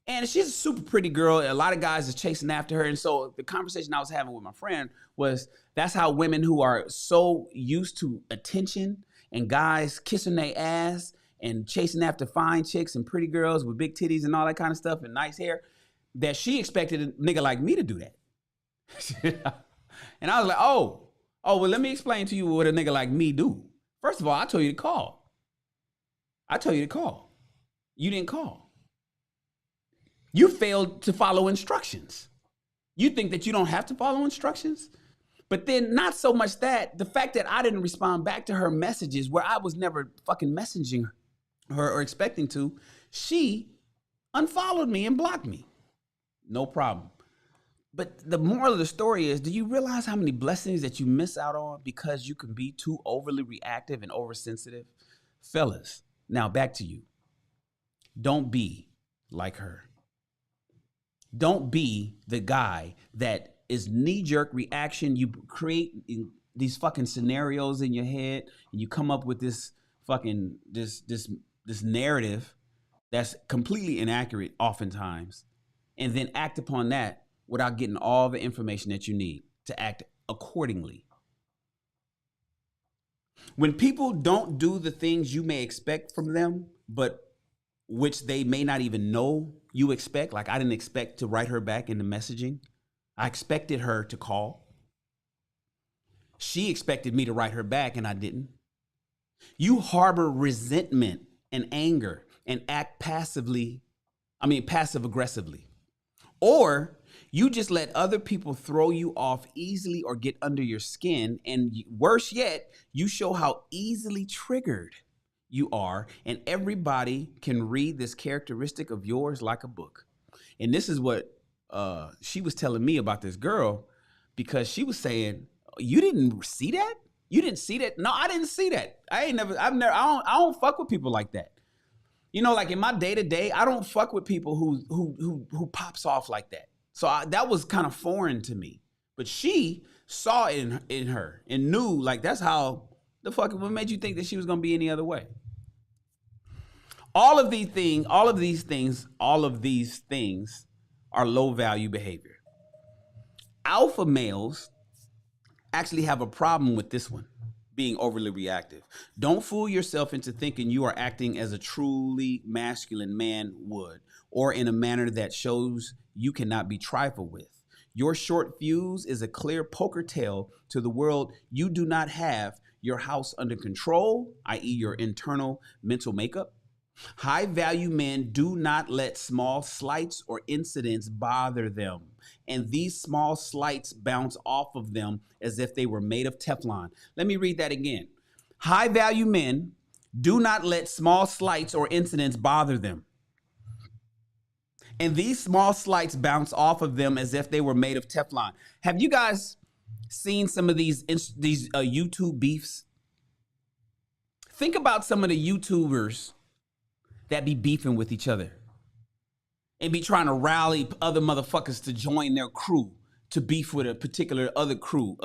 And she's a super pretty girl. A lot of guys are chasing after her. And so the conversation I was having with my friend was that's how women who are so used to attention and guys kissing their ass and chasing after fine chicks and pretty girls with big titties and all that kind of stuff and nice hair, that she expected a nigga like me to do that. And I was like, oh, well, let me explain to you what a nigga like me do. First of all, I told you to call. You didn't call. You failed to follow instructions. You think that you don't have to follow instructions? But then not so much that, the fact that I didn't respond back to her messages where I was never fucking messaging or expecting to, she unfollowed me and blocked me. No problem. But the moral of the story is, do you realize how many blessings that you miss out on because you can be too overly reactive and oversensitive? Fellas, now back to you. Don't be like her. Don't be the guy that is knee-jerk reaction. You create these fucking scenarios in your head and you come up with this fucking this narrative that's completely inaccurate oftentimes, and then act upon that without getting all the information that you need to act accordingly. When people don't do the things you may expect from them, but which they may not even know you expect, like I didn't expect to write her back in the messaging. I expected her to call. She expected me to write her back and I didn't. You harbor resentment and anger and act passive aggressively. Or you just let other people throw you off easily or get under your skin. And worse yet, you show how easily triggered you are. And everybody can read this characteristic of yours like a book. And this is what she was telling me about this girl, because she was saying, you didn't see that? You didn't see that? No, I didn't see that. I don't fuck with people like that. You know, like in my day-to-day, I don't fuck with people who pops off like that. So that was kind of foreign to me. But she saw it in her and knew, like, that's how the fuck, what made you think that she was going to be any other way? All of these things are low value behavior. Alpha males actually have a problem with this one, being overly reactive. Don't fool yourself into thinking you are acting as a truly masculine man would, or in a manner that shows you cannot be trifled with. Your short fuse is a clear poker tale to the world. You do not have your house under control, i.e. your internal mental makeup. High value men do not let small slights or incidents bother them. And these small slights bounce off of them as if they were made of Teflon. Let me read that again. High value men do not let small slights or incidents bother them. And these small slights bounce off of them as if they were made of Teflon. Have you guys seen some of these YouTube beefs? Think about some of the YouTubers that be beefing with each other and be trying to rally other motherfuckers to join their crew to beef with a particular other crew.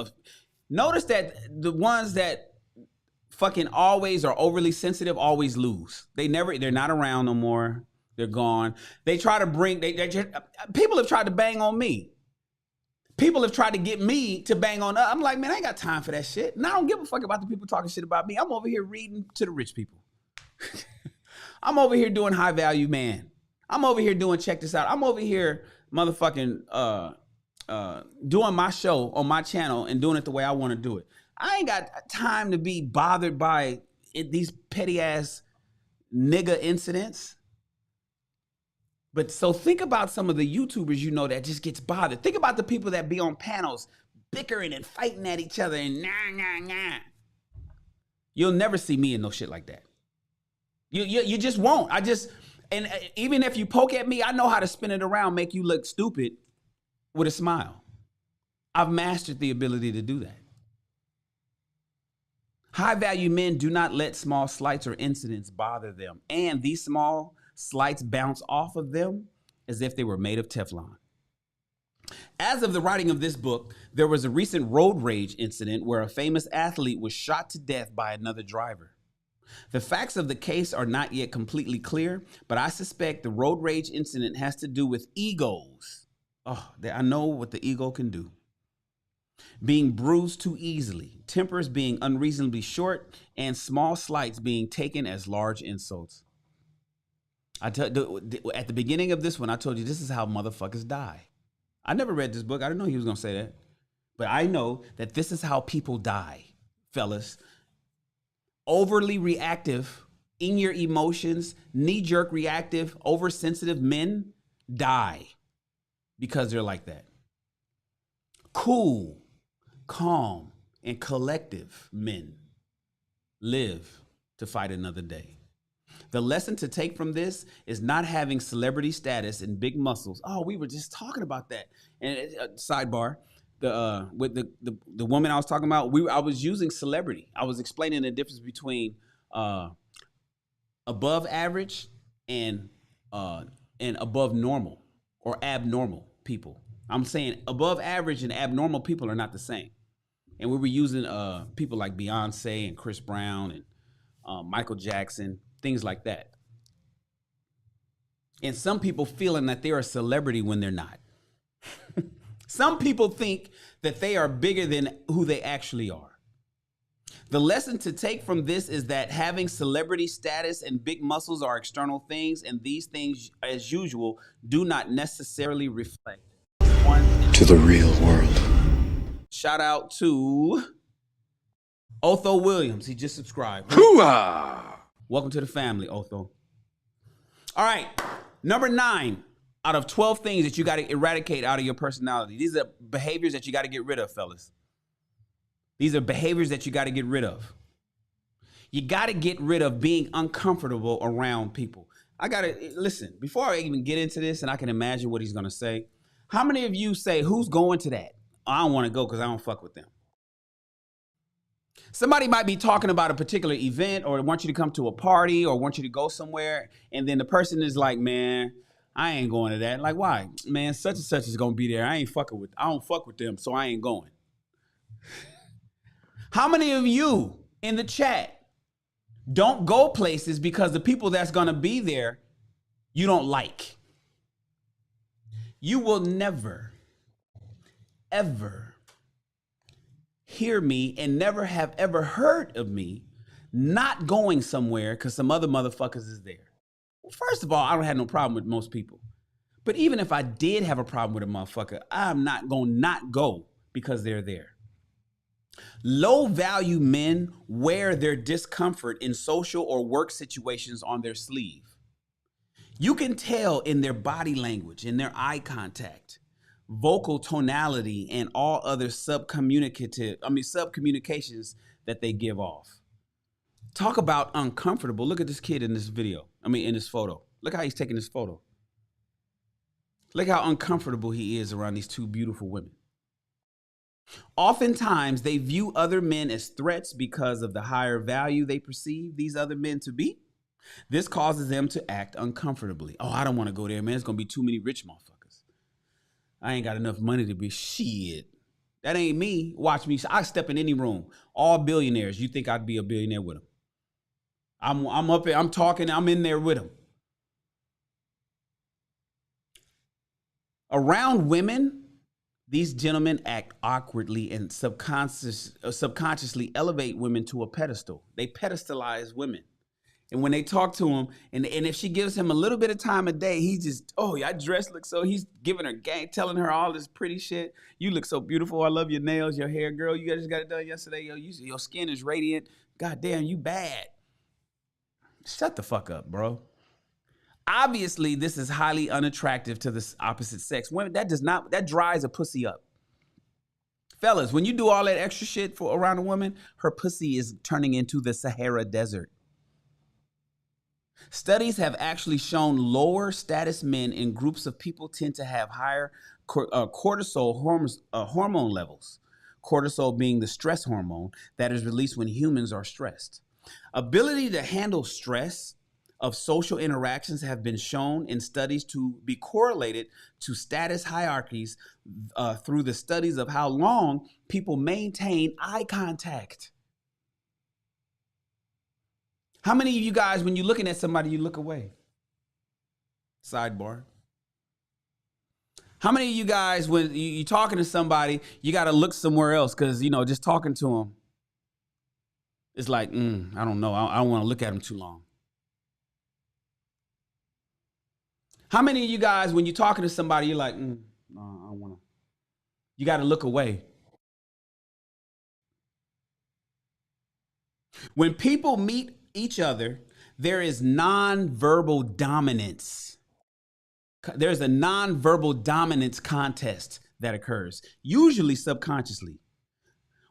Notice that the ones that fucking always are overly sensitive always lose. They're not around no more. They're gone. They try to bring, people have tried to bang on me. People have tried to get me to bang on. I'm like, man, I ain't got time for that shit. And I don't give a fuck about the people talking shit about me. I'm over here reading to the rich people. I'm over here doing high value man. I'm over here doing check this out. I'm over here motherfucking doing my show on my channel and doing it the way I want to do it. I ain't got time to be bothered by these petty ass nigga incidents. But so think about some of the YouTubers you know that just gets bothered. Think about the people that be on panels bickering and fighting at each other and nah. You'll never see me in no shit like that. You just won't. And even if you poke at me, I know how to spin it around, make you look stupid with a smile. I've mastered the ability to do that. High value men do not let small slights or incidents bother them. And these small slights bounce off of them as if they were made of Teflon. As of the writing of this book, there was a recent road rage incident where a famous athlete was shot to death by another driver. The facts of the case are not yet completely clear, but I suspect the road rage incident has to do with egos. Oh, I know what the ego can do. Being bruised too easily, tempers being unreasonably short, and small slights being taken as large insults. At the beginning of this one, I told you this is how motherfuckers die. I never read this book. I didn't know he was going to say that. But I know that this is how people die, fellas. Overly reactive in your emotions, knee-jerk reactive, oversensitive men die because they're like that. Cool, calm, and collective men live to fight another day. The lesson to take from this is not having celebrity status and big muscles. Oh, we were just talking about that. And sidebar, with the woman I was talking about, I was using celebrity. I was explaining the difference between above average and above normal or abnormal people. I'm saying above average and abnormal people are not the same. And we were using people like Beyonce and Chris Brown and Michael Jackson, things like that. And some people feeling that they're a celebrity when they're not. Some people think that they are bigger than who they actually are. The lesson to take from this is that having celebrity status and big muscles are external things, and these things, as usual, do not necessarily reflect to the real world. Shout out to Otho Williams. He just subscribed. Hoo-ah! Welcome to the family, Otho. All right. Number 9 out of 12 things that you got to eradicate out of your personality. These are behaviors that you got to get rid of, fellas. These are behaviors that you got to get rid of. You got to get rid of being uncomfortable around people. I got to, listen, before I even get into this and I can imagine what he's going to say, how many of you say, who's going to that? I don't want to go because I don't fuck with them. Somebody might be talking about a particular event or want you to come to a party or want you to go somewhere. And then the person is like, man, I ain't going to that. Like, why? Man, such and such is going to be there. I don't fuck with them, so I ain't going. How many of you in the chat don't go places because the people that's going to be there, you don't like? You will never, ever hear me and never have ever heard of me not going somewhere because some other motherfuckers is there. Well, first of all, I don't have no problem with most people. But even if I did have a problem with a motherfucker, I'm not going to not go because they're there. Low value men wear their discomfort in social or work situations on their sleeve. You can tell in their body language, in their eye contact, vocal tonality, and all other subcommunications that they give off. Talk about uncomfortable. Look at this kid in this in this photo. Look how he's taking this photo. Look how uncomfortable he is around these two beautiful women. Oftentimes, they view other men as threats because of the higher value they perceive these other men to be. This causes them to act uncomfortably. Oh, I don't want to go there, man. It's going to be too many rich motherfuckers. I ain't got enough money to be shit. That ain't me. Watch me. I step in any room. All billionaires. You think I'd be a billionaire with them? I'm up there. I'm talking. I'm in there with them. Around women, these gentlemen act awkwardly and subconsciously elevate women to a pedestal. They pedestalize women. And when they talk to him, and if she gives him a little bit of time a day, he just, oh, your dress looks so, he's giving her gang, telling her all this pretty shit. You look so beautiful. I love your nails, your hair, girl. You just got it done yesterday. Yo, your skin is radiant. God damn, you bad. Shut the fuck up, bro. Obviously, this is highly unattractive to the opposite sex. Women, that dries a pussy up. Fellas, when you do all that extra shit for around a woman, her pussy is turning into the Sahara Desert. Studies have actually shown lower status men in groups of people tend to have higher cortisol hormone levels. Cortisol being the stress hormone that is released when humans are stressed. Ability to handle stress of social interactions have been shown in studies to be correlated to status hierarchies through the studies of how long people maintain eye contact. How many of you guys, when you're looking at somebody, you look away? Sidebar. How many of you guys, when you're talking to somebody, you got to look somewhere else because, just talking to them, it's like, I don't know. I don't want to look at them too long. How many of you guys, when you're talking to somebody, you're like, no, I don't want to. You got to look away. When people meet each other, there is nonverbal dominance. There's a nonverbal dominance contest that occurs, usually subconsciously.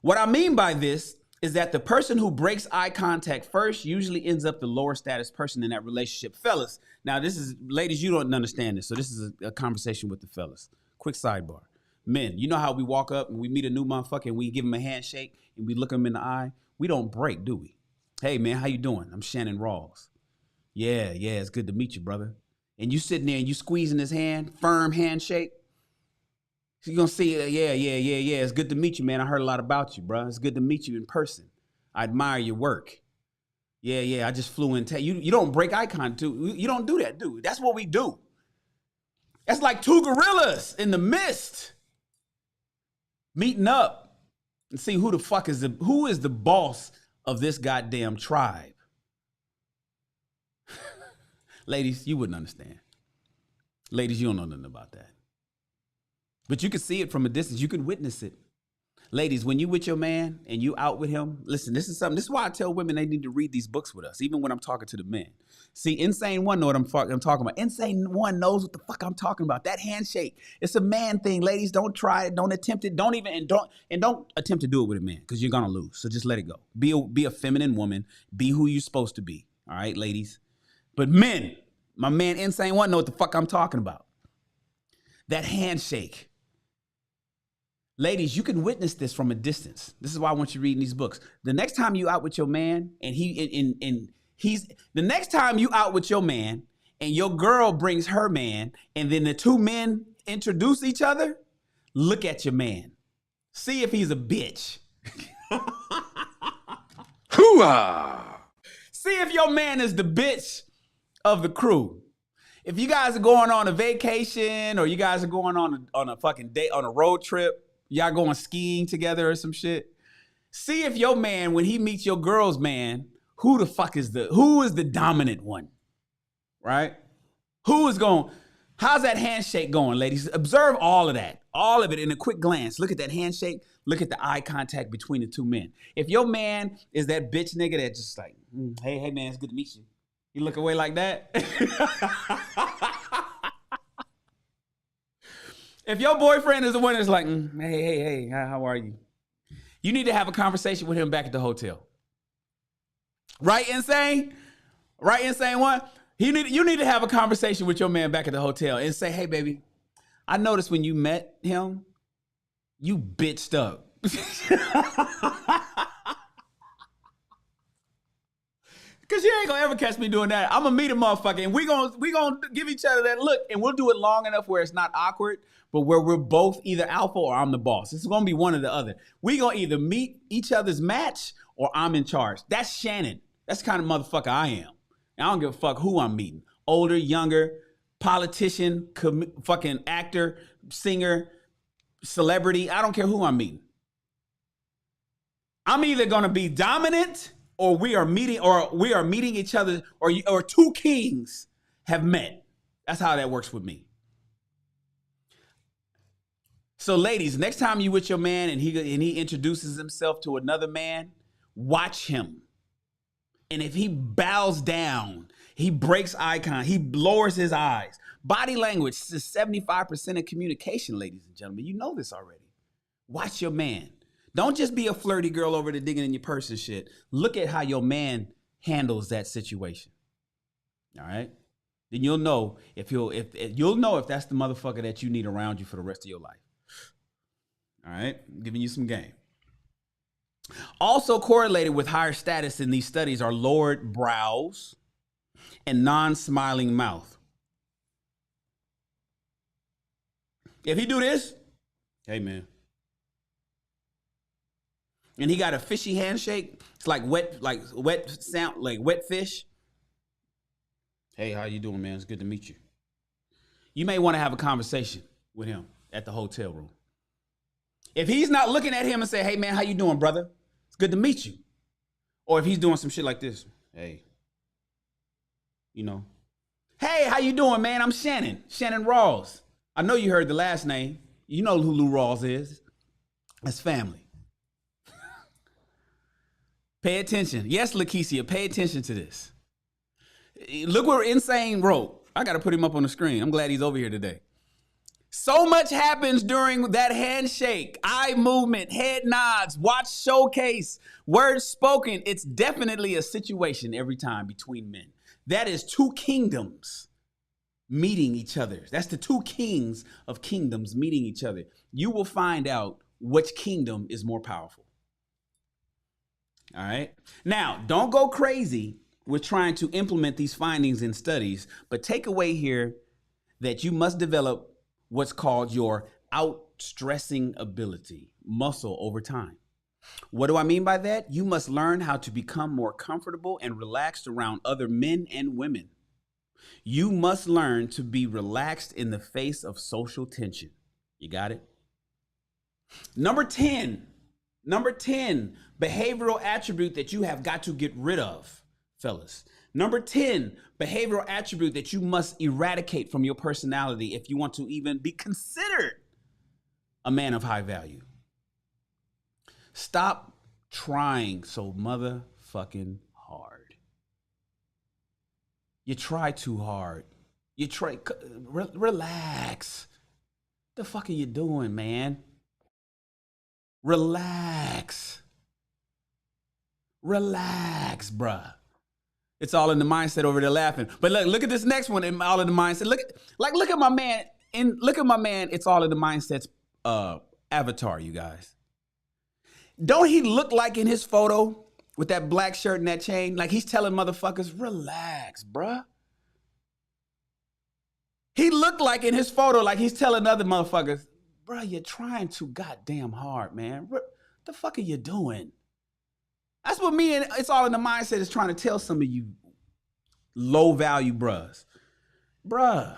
What I mean by this is that the person who breaks eye contact first usually ends up the lower status person in that relationship. Fellas, now this is, ladies, you don't understand this, so this is a conversation with the fellas. Quick sidebar. Men, you know how we walk up and we meet a new motherfucker and we give him a handshake and we look him in the eye? We don't break, do we? Hey, man, how you doing? I'm Shannon Rawls. Yeah, it's good to meet you, brother. And you sitting there and you squeezing his hand, firm handshake. So you're going to see, yeah, it's good to meet you, man. I heard a lot about you, bro. It's good to meet you in person. I admire your work. Yeah, I just flew in. You don't break eye contact. You don't do that, dude. That's what we do. That's like two gorillas in the mist meeting up and see who the fuck is who is the boss of this goddamn tribe. Ladies, you wouldn't understand. Ladies, you don't know nothing about that. But you can see it from a distance. You can witness it. Ladies, when you with your man and you out with him, listen, this is why I tell women they need to read these books with us, even when I'm talking to the men. See, Insane One know what I'm talking about. Insane One knows what the fuck I'm talking about. That handshake, it's a man thing. Ladies, don't try it. Don't attempt it. Don't attempt to do it with a man because you're going to lose. So just let it go. Be a feminine woman. Be who you're supposed to be. All right, ladies? But men, my man Insane One know what the fuck I'm talking about. That handshake. Ladies, you can witness this from a distance. This is why I want you reading these books. The next time you out with your man and the next time you out with your man and your girl brings her man and then the two men introduce each other, look at your man. See if he's a bitch. Hoo-ah! See if your man is the bitch of the crew. If you guys are going on a vacation or you guys are going on a fucking date, on a road trip, y'all going skiing together or some shit, see if your man, when he meets your girl's man, who is the dominant one, right? How's that handshake going, ladies? Observe all of it in a quick glance. Look at that handshake. Look at the eye contact between the two men. If your man is that bitch nigga that just like, hey man, it's good to meet you. You look away like that. If your boyfriend is the one that's like, hey, how are you? You need to have a conversation with him back at the hotel. Right, Insane? Right, Insane One? You need to have a conversation with your man back at the hotel and say, hey, baby, I noticed when you met him, you bitched up. Because you ain't going to ever catch me doing that. I'm going to meet a motherfucker, and we gonna give each other that look, and we'll do it long enough where it's not awkward, but where we're both either alpha or I'm the boss. It's going to be one or the other. We going to either meet each other's match or I'm in charge. That's Shannon. That's the kind of motherfucker I am. And I don't give a fuck who I'm meeting. Older, younger, politician, fucking actor, singer, celebrity. I don't care who I'm meeting. I'm either going to be dominant or we are meeting each other, or two kings have met. That's how that works with me. So ladies, next time you with your man and he introduces himself to another man, watch him. And if he bows down, he breaks eye contact, he lowers his eyes. Body language is 75% of communication, ladies and gentlemen. You know this already. Watch your man. Don't just be a flirty girl over there digging in your purse and shit. Look at how your man handles that situation. All right? Then you'll know if that's the motherfucker that you need around you for the rest of your life. All right? I'm giving you some game. Also correlated with higher status in these studies are lowered brows and non-smiling mouth. If he do this, hey man. And he got a fishy handshake. It's like wet fish. Hey, how you doing, man? It's good to meet you. You may want to have a conversation with him at the hotel room. If he's not looking at him and say, hey man, how you doing, brother? It's good to meet you. Or if he's doing some shit like this, hey, hey, how you doing, man? I'm Shannon Rawls. I know you heard the last name. You know who Lou Rawls is. That's family. Pay attention. Yes, Lakeisha, pay attention to this. Look what Insane wrote. I got to put him up on the screen. I'm glad he's over here today. So much happens during that handshake, eye movement, head nods, watch showcase, words spoken. It's definitely a situation every time between men. That is two kingdoms meeting each other. That's the two kings of kingdoms meeting each other. You will find out which kingdom is more powerful. All right. Now, don't go crazy with trying to implement these findings in studies, but take away here that you must develop what's called your outstressing ability, muscle over time. What do I mean by that? You must learn how to become more comfortable and relaxed around other men and women. You must learn to be relaxed in the face of social tension. You got it? Number 10, behavioral attribute that you have got to get rid of, fellas. Number 10, behavioral attribute that you must eradicate from your personality if you want to even be considered a man of high value. Stop trying so motherfucking hard. You try too hard. You try, relax. The fuck are you doing, man? Relax. Relax, bruh. It's all in the mindset over there laughing. But look at this next one, and all in the mindset. Look at my man. It's all in the mindset's avatar, you guys. Don't he look like in his photo with that black shirt and that chain, like he's telling motherfuckers, relax, bruh. He looked like in his photo, like he's telling other motherfuckers, bruh, you're trying too goddamn hard, man. What the fuck are you doing? That's what me and It's All in the Mindset is trying to tell some of you low value bruhs. Bruh,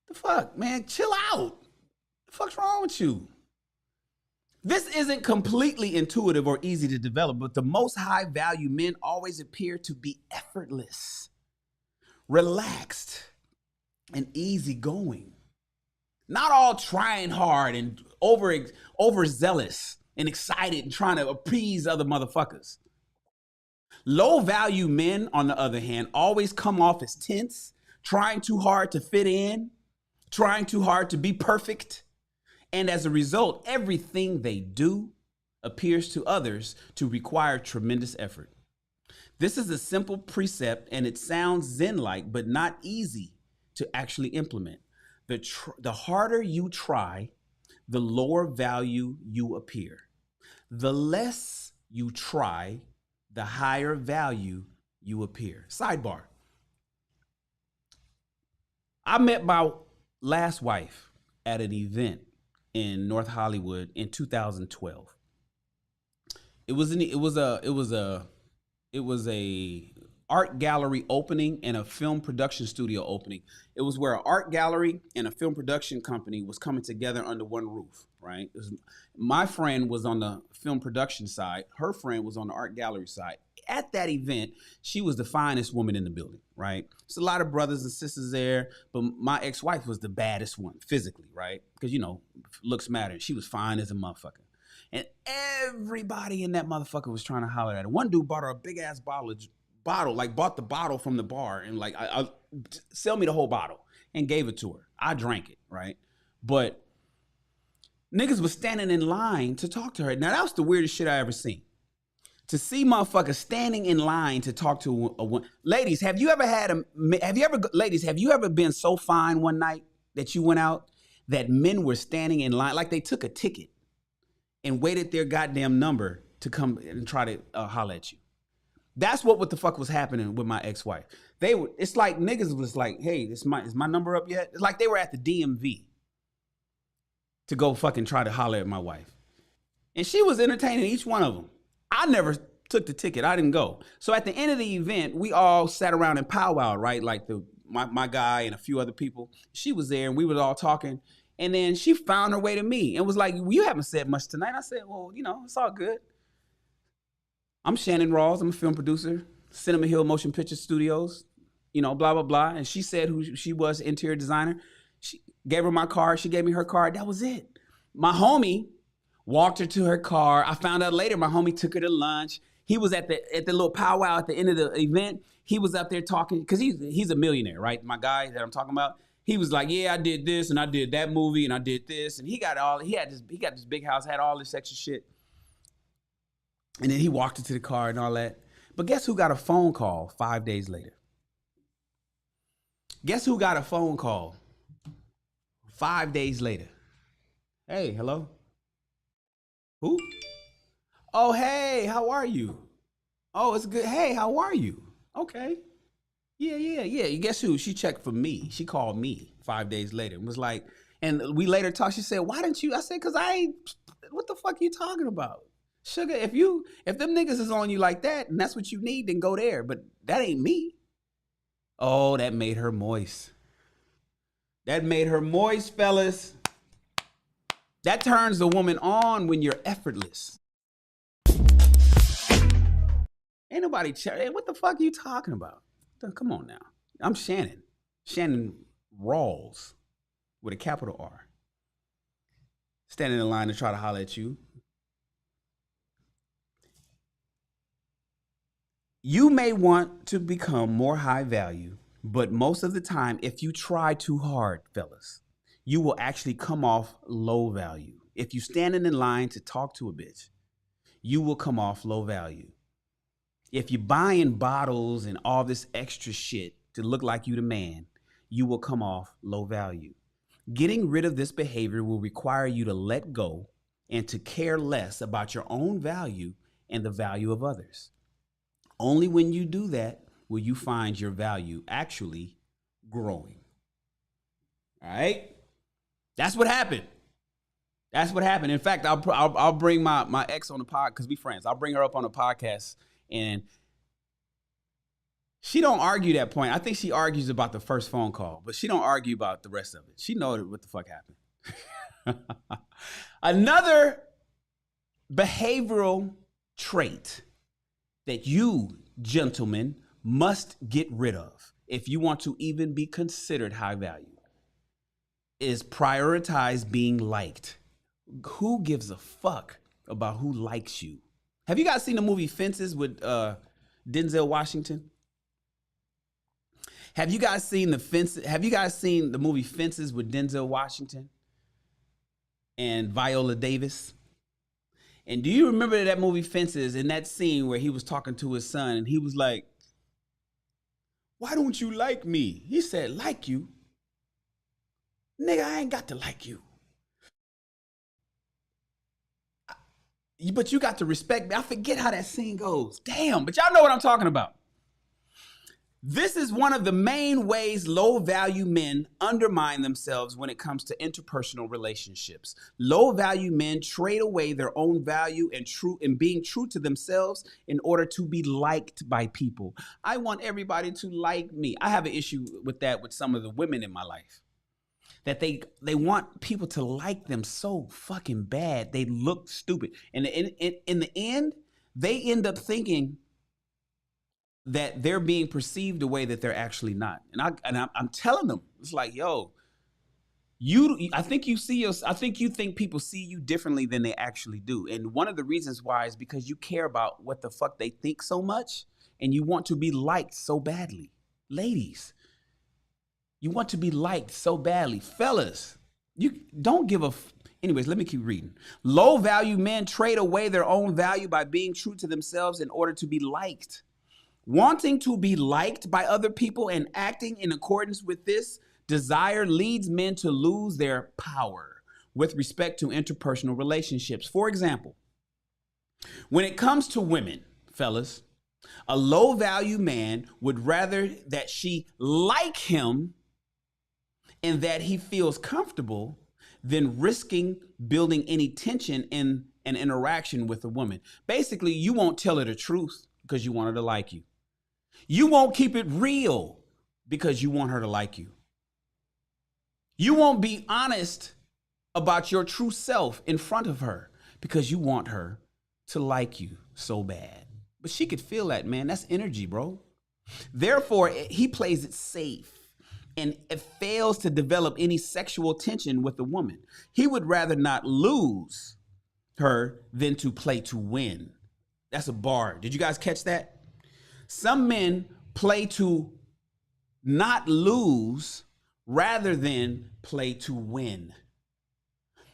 the fuck, man, chill out. The fuck's wrong with you? This isn't completely intuitive or easy to develop, but the most high value men always appear to be effortless, relaxed, and easygoing. Not all trying hard and overzealous and excited and trying to appease other motherfuckers. Low value men, on the other hand, always come off as tense, trying too hard to fit in, trying too hard to be perfect. And as a result, everything they do appears to others to require tremendous effort. This is a simple precept and it sounds Zen-like, but not easy to actually implement. The harder you try, the lower value you appear. The less you try, the higher value you appear. Sidebar. I met my last wife at an event in North Hollywood in 2012. It was a art gallery opening and a film production studio opening. It was where an art gallery and a film production company was coming together under one roof, right? My friend was on the film production side. Her friend was on the art gallery side. At that event, she was the finest woman in the building, right? There's a lot of brothers and sisters there, but my ex-wife was the baddest one physically, right? Because, you know, looks matter. She was fine as a motherfucker. And everybody in that motherfucker was trying to holler at her. One dude bought her a big ass bottle, like bought the bottle from the bar and like, I sell me the whole bottle and gave it to her. I drank it, right? But niggas was standing in line to talk to her. Now that was the weirdest shit I ever seen. To see motherfuckers standing in line to talk to a woman. Ladies, have you ever been so fine one night that you went out that men were standing in line, like they took a ticket and waited their goddamn number to come and try to holler at you? That's what the fuck was happening with my ex-wife. It's like niggas was like, hey, is my number up yet? It's like they were at the DMV to go fucking try to holler at my wife. And she was entertaining each one of them. I never took the ticket. I didn't go. So at the end of the event, we all sat around and powwowed, right? Like my guy and a few other people. She was there and we were all talking. And then she found her way to me and was like, well, you haven't said much tonight. I said, well, you know, it's all good. I'm Shannon Rawls. I'm a film producer, Cinema Hill Motion Picture Studios, you know, blah, blah, blah. And she said who she was, interior designer. She gave her my card. She gave me her card. That was it. My homie walked her to her car. I found out later my homie took her to lunch. He was at the little powwow at the end of the event. He was up there talking, because he's a millionaire, right? My guy that I'm talking about. He was like, yeah, I did this and I did that movie and I did this. And he got this big house, had all this extra shit. And then he walked into the car and all that. But guess who got a phone call 5 days later? Guess who got a phone call 5 days later? Hey, hello? Who? Oh, hey, how are you? Oh, it's good. Hey, how are you? Okay. Yeah. Guess who? She checked for me. She called me 5 days later and was like, and we later talked. She said, why didn't you? I said, because I ain't, what the fuck are you talking about? Sugar, if them niggas is on you like that and that's what you need, then go there. But that ain't me. Oh, that made her moist. That made her moist, fellas. That turns the woman on when you're effortless. Ain't nobody, what the fuck are you talking about? Come on now. I'm Shannon. Shannon Rawls with a capital R. Standing in line to try to holler at you. You may want to become more high value, but most of the time, if you try too hard, fellas, you will actually come off low value. If you're standing in line to talk to a bitch, you will come off low value. If you're buying bottles and all this extra shit to look like you the man, you will come off low value. Getting rid of this behavior will require you to let go and to care less about your own value and the value of others. Only when you do that will you find your value actually growing. All right? That's what happened. That's what happened. In fact, I'll bring my ex on the pod because we friends. I'll bring her up on the podcast, and she don't argue that point. I think she argues about the first phone call, but she don't argue about the rest of it. She knows what the fuck happened. Another behavioral trait that you, gentlemen, must get rid of if you want to even be considered high value is prioritize being liked. Who gives a fuck about who likes you? Have you guys seen the movie Fences with Denzel Washington? Have you guys seen the movie Fences with Denzel Washington and Viola Davis? And do you remember that movie Fences, in that scene where he was talking to his son and he was like, why don't you like me? He said, like you? Nigga, I ain't got to like you. But you got to respect me. I forget how that scene goes. Damn, but y'all know what I'm talking about. This is one of the main ways low-value men undermine themselves when it comes to interpersonal relationships. Low-value men trade away their own value and being true to themselves in order to be liked by people. I want everybody to like me. I have an issue with that with some of the women in my life. That they want people to like them so fucking bad. They look stupid. And in the end, they end up thinking that they're being perceived a way that they're actually not. And I'm telling them, it's like, yo, I think you think people see you differently than they actually do. And one of the reasons why is because you care about what the fuck they think so much and you want to be liked so badly. Ladies, you want to be liked so badly. Fellas, you don't give a anyways, let me keep reading. Low value men trade away their own value by being true to themselves in order to be liked. Wanting to be liked by other people and acting in accordance with this desire leads men to lose their power with respect to interpersonal relationships. For example, when it comes to women, fellas, a low value man would rather that she like him and that he feels comfortable than risking building any tension in an interaction with a woman. Basically, you won't tell her the truth because you want her to like you. You won't keep it real because you want her to like you. You won't be honest about your true self in front of her because you want her to like you so bad. But she could feel that, man. That's energy, bro. Therefore, he plays it safe and it fails to develop any sexual tension with the woman. He would rather not lose her than to play to win. That's a bar. Did you guys catch that? Some men play to not lose rather than play to win.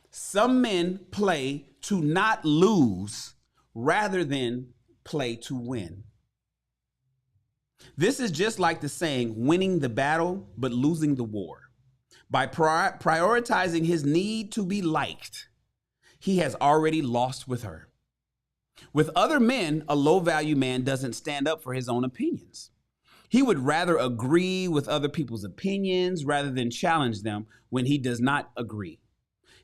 Some men play to not lose rather than play to win. This is just like the saying, winning the battle but losing the war. By prioritizing his need to be liked, he has already lost with her. With other men, a low-value man doesn't stand up for his own opinions. He would rather agree with other people's opinions rather than challenge them when he does not agree.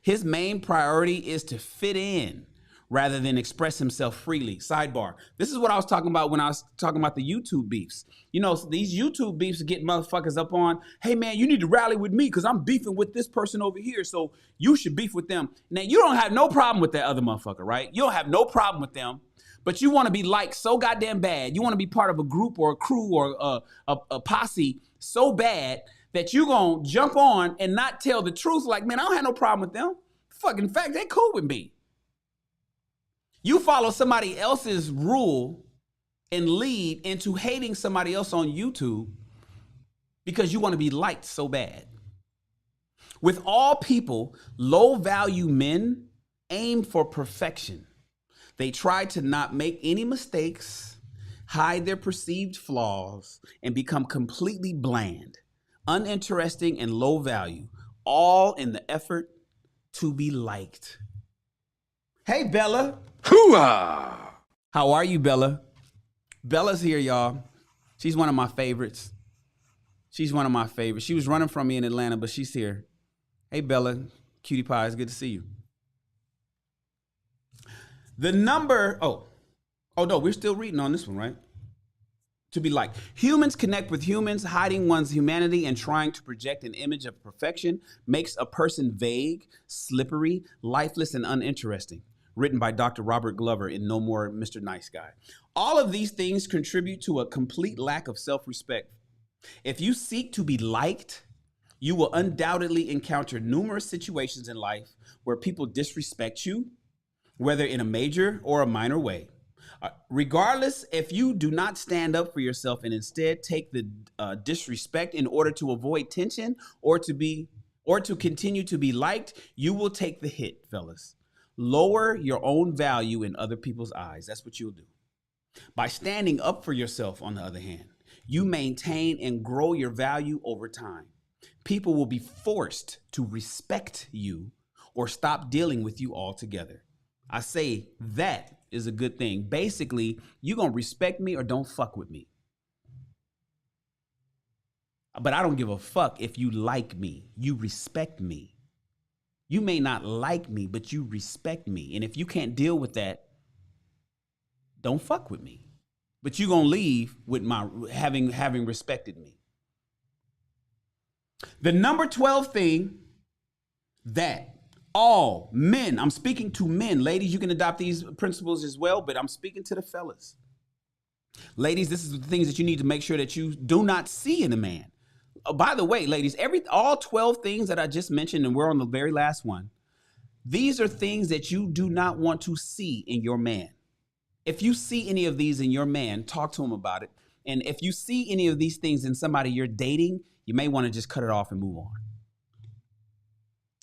His main priority is to fit in rather than express himself freely. Sidebar. This is what I was talking about when I was talking about the YouTube beefs. You know, these YouTube beefs get motherfuckers up on, hey man, you need to rally with me because I'm beefing with this person over here, so you should beef with them. Now, you don't have no problem with that other motherfucker, right? You don't have no problem with them, but you want to be liked so goddamn bad. You want to be part of a group or a crew or a posse so bad that you gonna jump on and not tell the truth. Like, man, I don't have no problem with them. Fucking fact, they cool with me. You follow somebody else's rule and lead into hating somebody else on YouTube because you want to be liked so bad. With all people, low-value men aim for perfection. They try to not make any mistakes, hide their perceived flaws, and become completely bland, uninteresting, and low value, all in the effort to be liked. Hey, Bella. Hoo-ah! How are you, Bella? Bella's here, y'all. She's one of my favorites. She was running from me in Atlanta, but she's here. Hey, Bella. Cutie pie, it's good to see you. The number, oh no, we're still reading on this one, right? To be liked. Humans connect with humans. Hiding one's humanity and trying to project an image of perfection makes a person vague, slippery, lifeless, and uninteresting. Written by Dr. Robert Glover in No More Mr. Nice Guy. All of these things contribute to a complete lack of self-respect. If you seek to be liked, you will undoubtedly encounter numerous situations in life where people disrespect you, whether in a major or a minor way. Regardless, if you do not stand up for yourself and instead take the disrespect in order to avoid tension or to continue to be liked, you will take the hit, fellas. Lower your own value in other people's eyes. That's what you'll do. By standing up for yourself, on the other hand, you maintain and grow your value over time. People will be forced to respect you or stop dealing with you altogether. I say that is a good thing. Basically, you're going to respect me or don't fuck with me. But I don't give a fuck if you like me. You respect me. You may not like me, but you respect me. And if you can't deal with that, don't fuck with me. But you're going to leave with my having respected me. The number 12 thing that all men, I'm speaking to men. Ladies, you can adopt these principles as well, but I'm speaking to the fellas. Ladies, this is the things that you need to make sure that you do not see in a man. By the way, ladies, all 12 things that I just mentioned, and we're on the very last one, these are things that you do not want to see in your man. If you see any of these in your man, talk to him about it. And if you see any of these things in somebody you're dating, you may want to just cut it off and move on.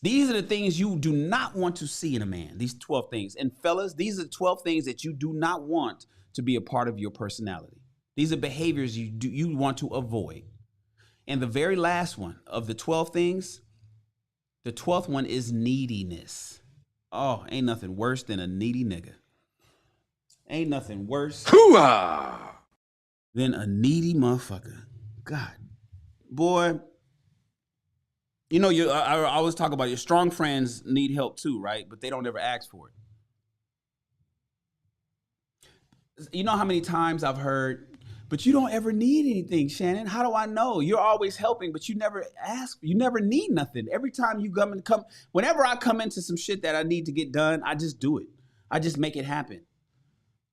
These are the things you do not want to see in a man, these 12 things. And fellas, these are 12 things that you do not want to be a part of your personality. These are behaviors you want to avoid. And the very last one of the 12 things, the 12th one is neediness. Oh, ain't nothing worse than a needy nigga. Ain't nothing worse Hoo-ah! than a needy motherfucker. God, boy. You know, I always talk about your strong friends need help too, right? But they don't ever ask for it. You know how many times I've heard, but you don't ever need anything, Shannon. How do I know? You're always helping, but you never ask. You never need nothing. Every time you whenever I come into some shit that I need to get done, I just do it. I just make it happen.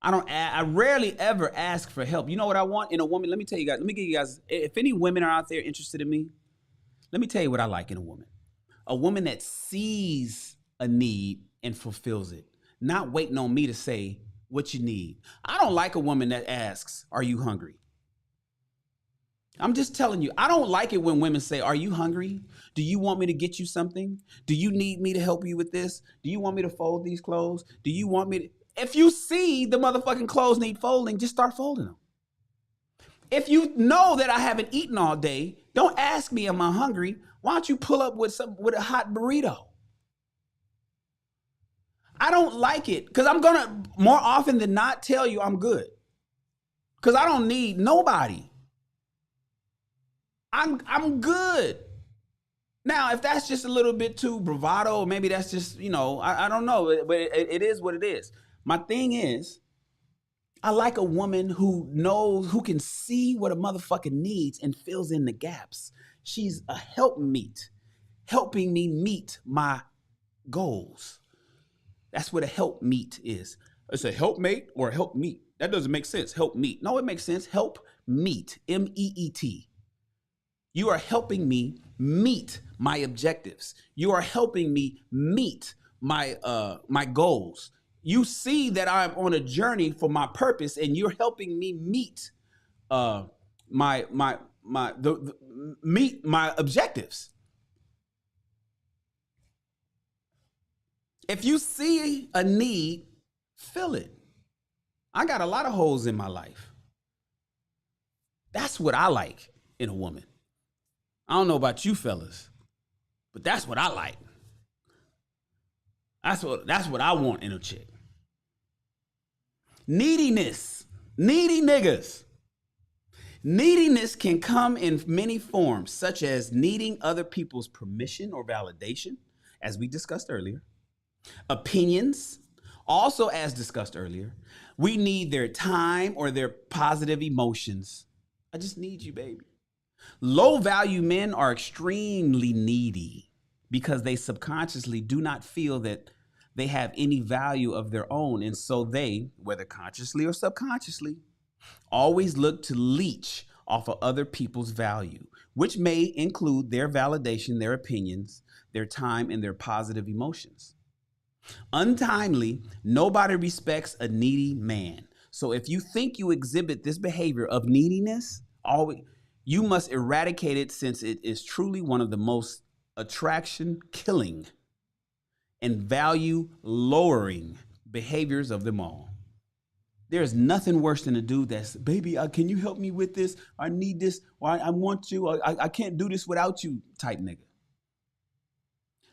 I rarely ever ask for help. You know what I want in a woman? Let me tell you guys, if any women are out there interested in me, let me tell you what I like in a woman. A woman that sees a need and fulfills it, not waiting on me to say what you need. I don't like a woman that asks, are you hungry? I'm just telling you, I don't like it when women say, are you hungry? Do you want me to get you something? Do you need me to help you with this? Do you want me to fold these clothes? Do you want me to? If you see the motherfucking clothes need folding, just start folding them. If you know that I haven't eaten all day, don't ask me, am I hungry? Why don't you pull up with a hot burrito? I don't like it because I'm going to more often than not tell you I'm good. Because I don't need nobody. I'm good. Now, if that's just a little bit too bravado, or maybe that's just, I don't know, but it is what it is. My thing is, I like a woman who can see what a motherfucker needs and fills in the gaps. She's a helpmeet, helping me meet my goals. That's what a helpmeet is. It's a helpmate or a helpmeet. That doesn't make sense. Helpmeet. No, it makes sense. Help meet. M-E-E-T. You are helping me meet my objectives. You are helping me meet my goals. You see that I'm on a journey for my purpose, and you're helping me meet meet my objectives. If you see a need, fill it. I got a lot of holes in my life. That's what I like in a woman. I don't know about you fellas, but that's what I like. That's what I want in a chick. Neediness. Needy niggas. Neediness can come in many forms, such as needing other people's permission or validation, as we discussed earlier. Opinions, also as discussed earlier. We need their time or their positive emotions. I just need you, baby. Low value men are extremely needy because they subconsciously do not feel that they have any value of their own. And so they, whether consciously or subconsciously, always look to leech off of other people's value, which may include their validation, their opinions, their time, and their positive emotions. Untimely, nobody respects a needy man. So if you think you exhibit this behavior of neediness, you must eradicate it, since it is truly one of the most attraction killing and value lowering behaviors of them all. There's nothing worse than a dude that's, baby, can you help me with this? I need this. Or I want you. I can't do this without you type nigga.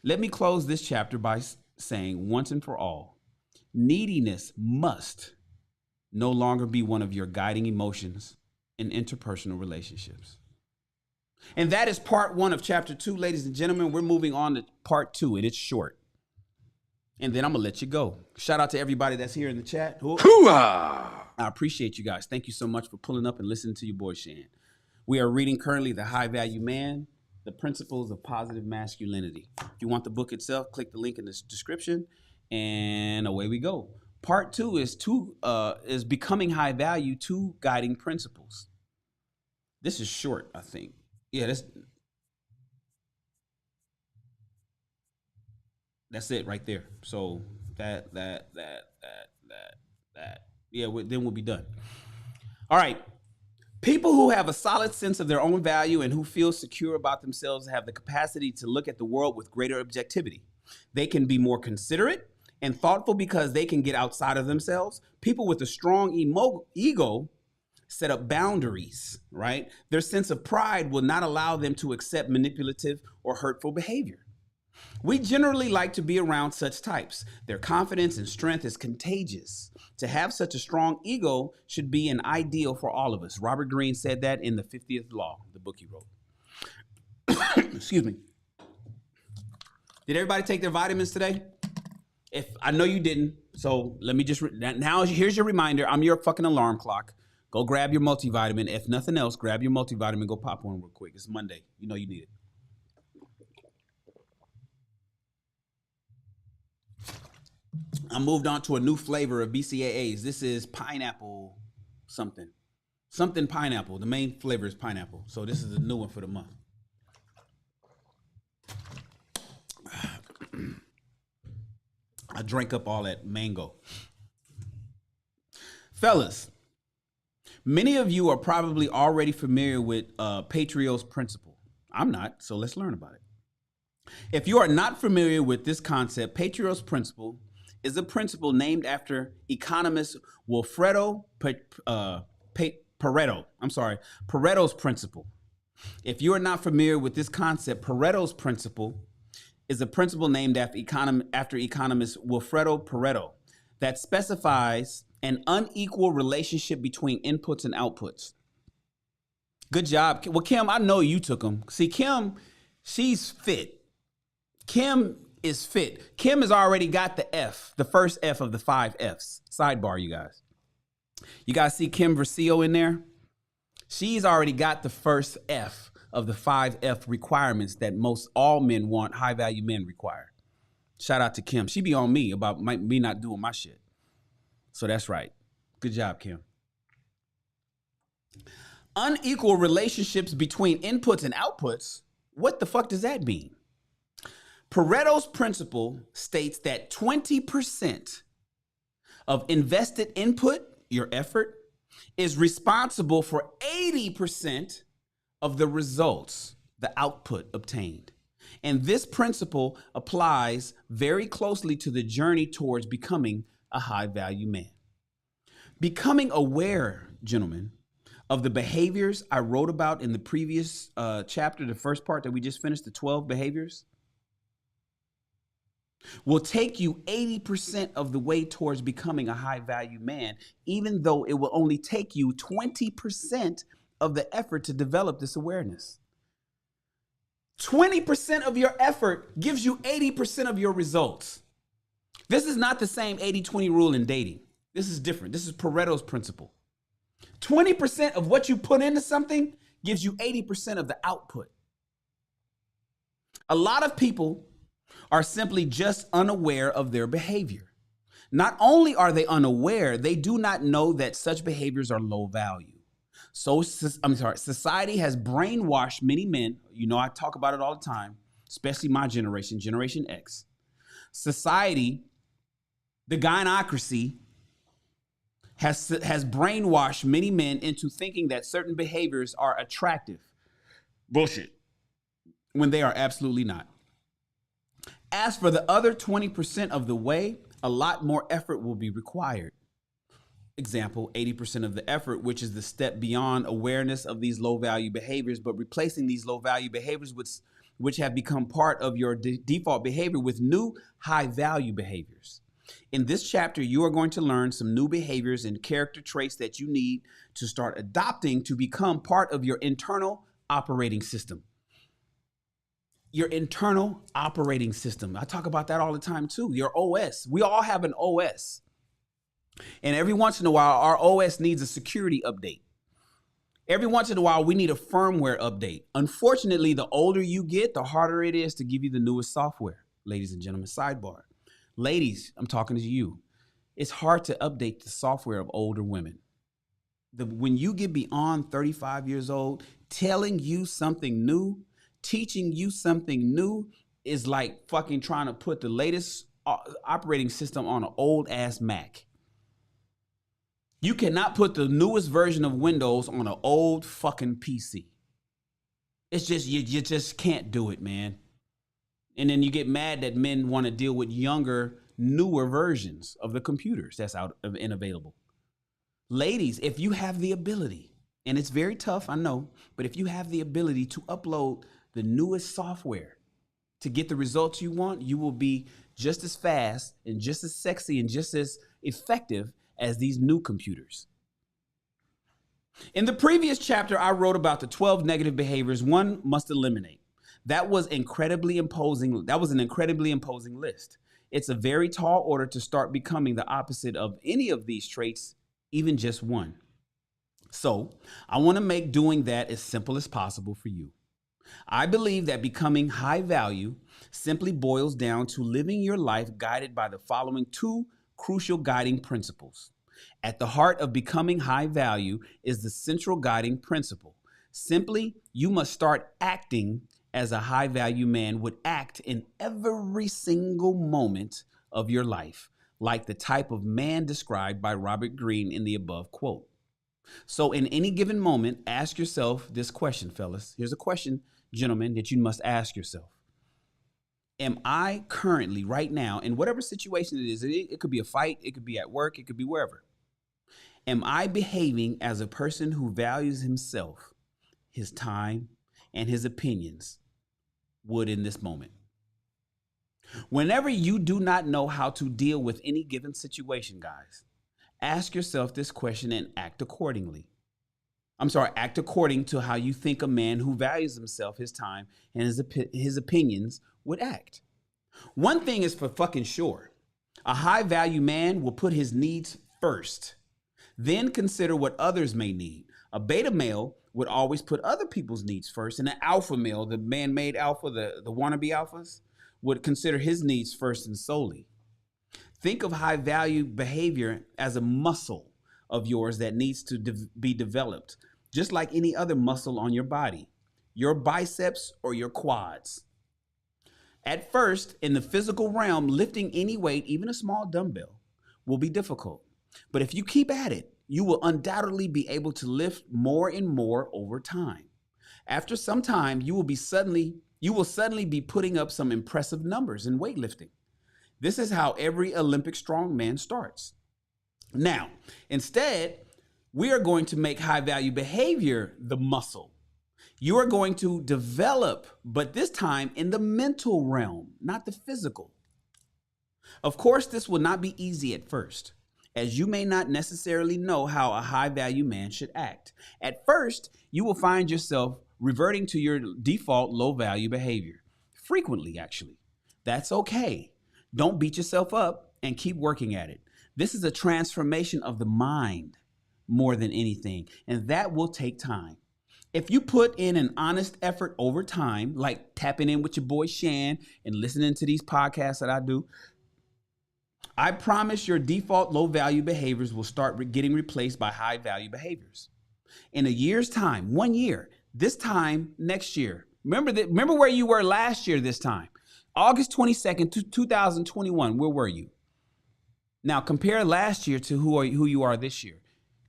Let me close this chapter by saying once and for all, neediness must no longer be one of your guiding emotions in interpersonal relationships. And that is part 1 of chapter 2, ladies and gentlemen. We're moving on to part 2, and it's short. And then I'm going to let you go. Shout out to everybody that's here in the chat. Hoo-ah! I appreciate you guys. Thank you so much for pulling up and listening to your boy Shannon. We are reading currently The High Value Man, The Principles of Positive Masculinity. If you want the book itself, click the link in the description, and away we go. Part 2 is Becoming High Value, 2 Guiding Principles. This is short, I think. Yeah, that's it right there. So that. Yeah, then we'll be done. All right. People who have a solid sense of their own value and who feel secure about themselves have the capacity to look at the world with greater objectivity. They can be more considerate and thoughtful because they can get outside of themselves. People with a strong ego set up boundaries, right? Their sense of pride will not allow them to accept manipulative or hurtful behavior. We generally like to be around such types. Their confidence and strength is contagious. To have such a strong ego should be an ideal for all of us. Robert Greene said that in The 50th Law, the book he wrote. Excuse me. Did everybody take their vitamins today? If I know you didn't, so let me just, now here's your reminder. I'm your fucking alarm clock. Go grab your multivitamin. If nothing else, grab your multivitamin. Go pop one real quick. It's Monday. You know you need it. I moved on to a new flavor of BCAAs. This is pineapple something. Something pineapple. The main flavor is pineapple. So this is a new one for the month. I drank up all that mango. Fellas, Many of you are probably already familiar with Patriot's principle. I'm not, so let's learn about it. If you are not familiar with this concept, Patriot's principle is a principle named after economist Wilfredo Pareto. Pareto's principle. If you are not familiar with this concept, Pareto's principle is a principle named after economist Wilfredo Pareto that specifies an unequal relationship between inputs and outputs. Good job. Well, Kim, I know you took them. See, Kim, she's fit. Kim is fit. Kim has already got the F, the first F of the 5 Fs. Sidebar, you guys. You guys see Kim Versio in there? She's already got the first F of the 5 F requirements that most all men want, high value men require. Shout out to Kim. She be on me about me not doing my shit. So that's right. Good job, Kim. Unequal relationships between inputs and outputs. What the fuck does that mean? Pareto's principle states that 20% of invested input, your effort, is responsible for 80% of the results, the output obtained. And this principle applies very closely to the journey towards becoming a high value man. Becoming aware, gentlemen, of the behaviors I wrote about in the previous chapter, the first part that we just finished, the 12 behaviors, will take you 80% of the way towards becoming a high value man, even though it will only take you 20% of the effort to develop this awareness. 20% of your effort gives you 80% of your results. This is not the same 80-20 rule in dating. This is different. This is Pareto's principle. 20% of what you put into something gives you 80% of the output. A lot of people are simply just unaware of their behavior. Not only are they unaware, they do not know that such behaviors are low value. Society has brainwashed many men. You know, I talk about it all the time, especially my generation, Generation X. Society, the gynocracy, has brainwashed many men into thinking that certain behaviors are attractive. Bullshit. When they are absolutely not. As for the other 20% of the way, a lot more effort will be required. Example, 80% of the effort, which is the step beyond awareness of these low-value behaviors, but replacing these low-value behaviors which have become part of your default behavior with new high-value behaviors. In this chapter, you are going to learn some new behaviors and character traits that you need to start adopting to become part of your internal operating system. Your internal operating system. I talk about that all the time too. Your OS. We all have an OS. And every once in a while, our OS needs a security update. Every once in a while, we need a firmware update. Unfortunately, the older you get, the harder it is to give you the newest software. Ladies and gentlemen, sidebar. Ladies, I'm talking to you. It's hard to update the software of older women. When you get beyond 35 years old, telling you something new, teaching you something new is like fucking trying to put the latest operating system on an old ass Mac. You cannot put the newest version of Windows on an old fucking PC. It's just, you just can't do it, man. And then you get mad that men want to deal with younger, newer versions of the computers that's out and available. Ladies, if you have the ability, and it's very tough, I know, but if you have the ability to upload the newest software to get the results you want, you will be just as fast and just as sexy and just as effective as these new computers. In the previous chapter, I wrote about the 12 negative behaviors one must eliminate. That was an incredibly imposing list. It's a very tall order to start becoming the opposite of any of these traits, even just one. So I want to make doing that as simple as possible for you. I believe that becoming high value simply boils down to living your life guided by the following two crucial guiding principles. At the heart of becoming high value is the central guiding principle. Simply, you must start acting as a high value man would act in every single moment of your life, like the type of man described by Robert Greene in the above quote. So in any given moment, ask yourself this question, fellas. Here's a question, gentlemen, that you must ask yourself. Am I currently, right now, in whatever situation it is, it could be a fight, it could be at work, it could be wherever. Am I behaving as a person who values himself, his time, and his opinions would in this moment? Whenever you do not know how to deal with any given situation, guys, ask yourself this question and act accordingly. Act according to how you think a man who values himself, his time, and his opinions would act. One thing is for fucking sure. A high value man will put his needs first, then consider what others may need. A beta male would always put other people's needs first, and an alpha male, the man-made alpha, the wannabe alphas, would consider his needs first and solely. Think of high value behavior as a muscle of yours that needs to be developed, just like any other muscle on your body, your biceps or your quads. At first, in the physical realm, lifting any weight, even a small dumbbell, will be difficult. But if you keep at it, you will undoubtedly be able to lift more and more over time. After some time, you will suddenly be putting up some impressive numbers in weightlifting. This is how every Olympic strongman starts. Now, instead, we are going to make high value behavior the muscle. You are going to develop, but this time in the mental realm, not the physical. Of course, this will not be easy at first, as you may not necessarily know how a high value man should act. At first, you will find yourself reverting to your default low value behavior. Frequently, actually. That's okay. Don't beat yourself up and keep working at it. This is a transformation of the mind more than anything, and that will take time. If you put in an honest effort over time, like tapping in with your boy Shannon and listening to these podcasts that I do, I promise your default low value behaviors will start getting replaced by high value behaviors. In a year's time, 1 year, this time next year. Remember where you were last year this time. August 22nd, 2021, where were you? Now compare last year to who you are this year.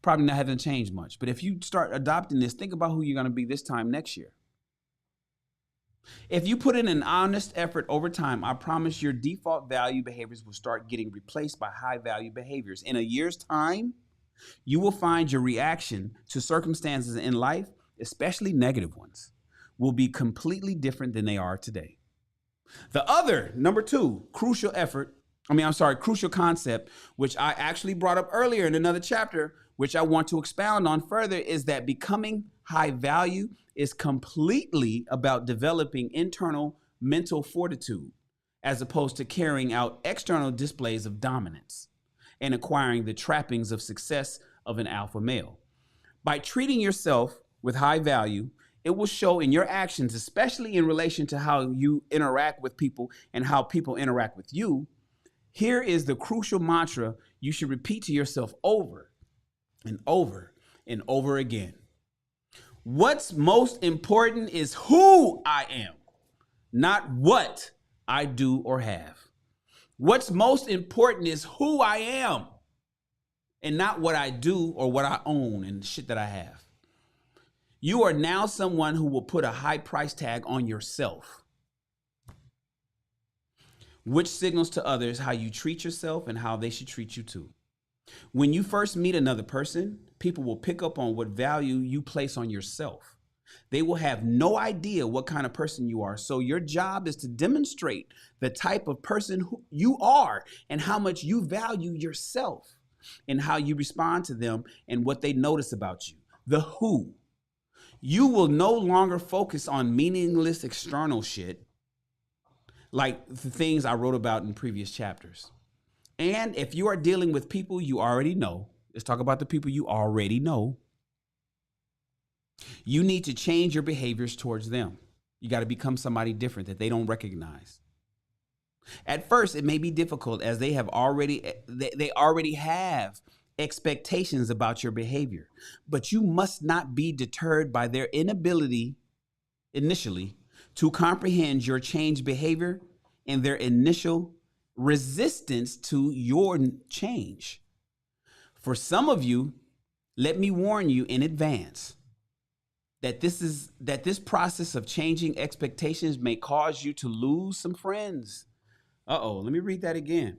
Probably not having changed much. But if you start adopting this, think about who you're going to be this time next year. If you put in an honest effort over time, I promise your default value behaviors will start getting replaced by high value behaviors. In a year's time, you will find your reaction to circumstances in life, especially negative ones, will be completely different than they are today. The other, number two, crucial concept, which I actually brought up earlier in another chapter, which I want to expound on further, is that becoming high value is completely about developing internal mental fortitude, as opposed to carrying out external displays of dominance and acquiring the trappings of success of an alpha male. By treating yourself with high value, it will show in your actions, especially in relation to how you interact with people and how people interact with you. Here is the crucial mantra you should repeat to yourself over and over and over again. What's most important is who I am, not what I do or have. What's most important is who I am and not what I do or what I own and the shit that I have. You are now someone who will put a high price tag on yourself, which signals to others how you treat yourself and how they should treat you too. When you first meet another person, people will pick up on what value you place on yourself. They will have no idea what kind of person you are. So your job is to demonstrate the type of person who you are and how much you value yourself and how you respond to them and what they notice about you. The who. You will no longer focus on meaningless external shit like the things I wrote about in previous chapters. And if you are dealing with people you already know, let's talk about the people you already know, you need to change your behaviors towards them. You got to become somebody different that they don't recognize. At first, it may be difficult as they already have expectations about your behavior, but you must not be deterred by their inability initially to comprehend your changed behavior and their initial resistance to your change. For some of you, let me warn you in advance that this process of changing expectations may cause you to lose some friends. Let me read that again.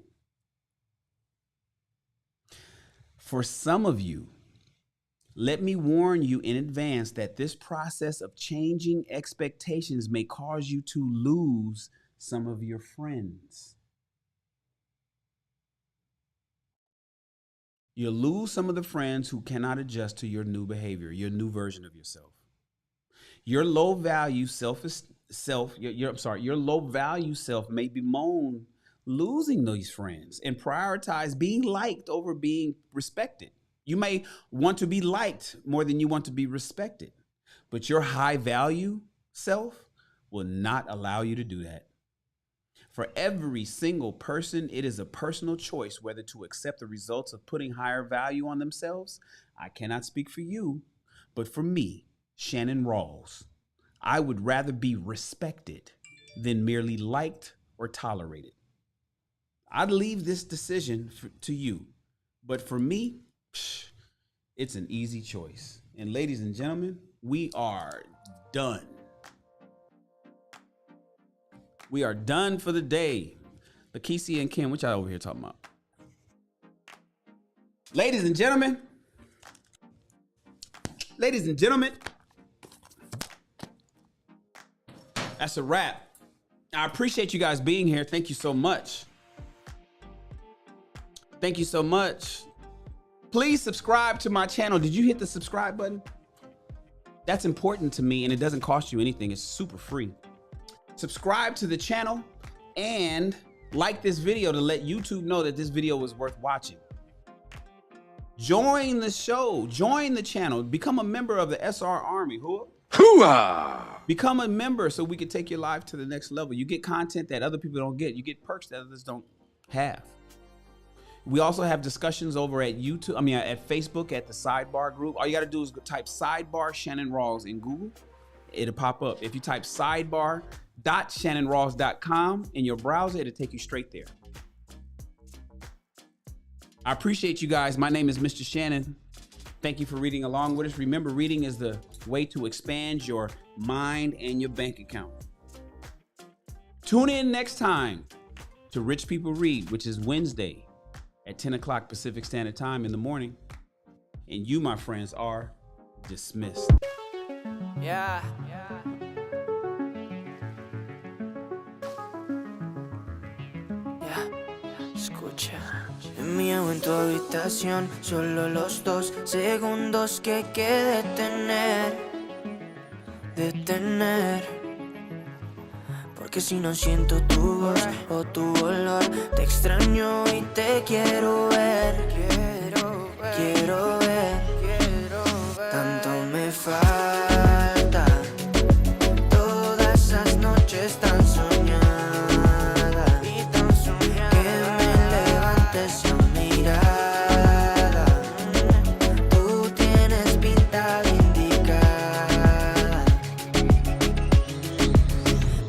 For some of you, let me warn you in advance that this process of changing expectations may cause you to lose some of your friends. You'll lose some of the friends who cannot adjust to your new behavior, your new version of yourself. Your low value your low value self may bemoan losing these friends and prioritize being liked over being respected. You may want to be liked more than you want to be respected, but your high value self will not allow you to do that. For every single person, it is a personal choice whether to accept the results of putting higher value on themselves. I cannot speak for you, but for me, Shannon Rawls, I would rather be respected than merely liked or tolerated. I'd leave this decision to you, but for me, it's an easy choice. And ladies and gentlemen, we are done. We are done for the day. Lakeisha and Kim, what y'all over here talking about? Ladies and gentlemen, that's a wrap. I appreciate you guys being here. Thank you so much. Thank you so much. Please subscribe to my channel. Did you hit the subscribe button? That's important to me, and it doesn't cost you anything. It's super free. Subscribe to the channel and like this video to let YouTube know that this video was worth watching. Join the show, join the channel, become a member of the SR Army. Hoo-ah! Become a member so we can take your life to the next level. You get content that other people don't get. You get perks that others don't have. We also have discussions over at at Facebook at the Sidebar group. All you got to do is type Sidebar Shannon Rawls in Google. It'll pop up. If you type sidebar.shannonrawls.com in your browser, it'll take you straight there. I appreciate you guys. My name is Mr. Shannon. Thank you for reading along with us. Remember, reading is the way to expand your mind and your bank account. Tune in next time to Rich People Read, which is Wednesday at 10 o'clock Pacific Standard Time in the morning. And you, my friends, are dismissed. Yeah. Escucha. Mío en tu habitación, solo los 2 segundos que hay que detener. Porque si no siento tu voz o tu olor, te extraño y te quiero ver. Tanto me falta, todas esas noches tan soñadas, que me levantes la mirada. Tú tienes pinta de indicada.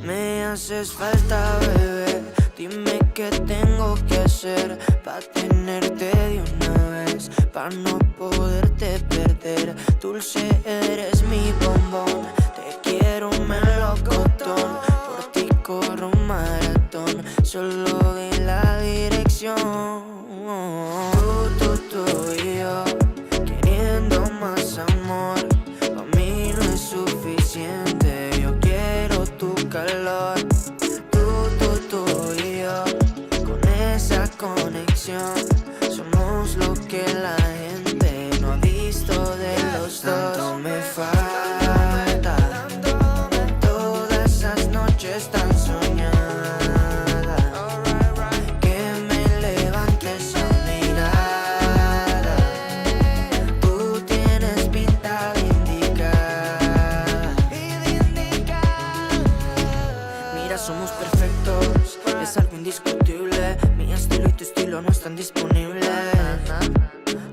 Me haces falta, bebé. Dime qué tengo que hacer pa' tenerte de una vez, pa' no poderte perder. Dulce, eres mi bombón, te quiero melocotón. Por ti corro un maratón, solo de la dirección. Tú y yo, queriendo más amor, pa' mí no es suficiente. Yo quiero tu calor. Tú y yo, con esa conexión, somos lo que la gente no ha visto de los dos. Tanto me falta, todas esas noches tan soñadas, que me levantes la mirada. Tú tienes pinta de indicada. Mira, somos perfectos, es algo indiscutible. Mi estilo y tu estilo no están disponibles.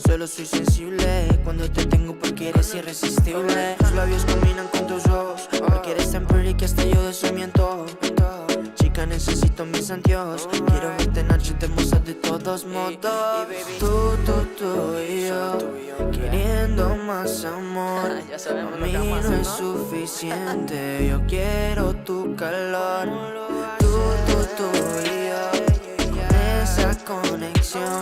Solo soy sensible cuando te tengo porque eres irresistible. Tus labios combinan con tus ojos, porque eres tan pretty que hasta yo de eso me antojo. Chica, necesito mis anteojos, quiero verte en noche hermosa de todos modos. Tú y yo, queriendo más amor. A mí no es suficiente, yo quiero tu calor. Tú y yo, con esa conexión,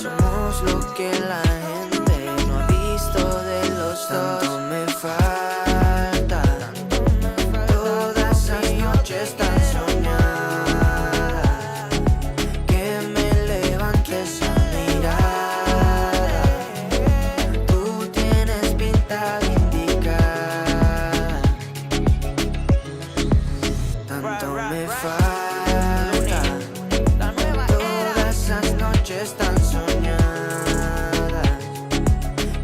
somos lo que la gente no ha visto de los dos. Tanto me falta, todas esas noches tan soñadas, que me levantes a mirar. Tú tienes pinta de indicar. Tanto me falta, todas esas noches tan soñadas,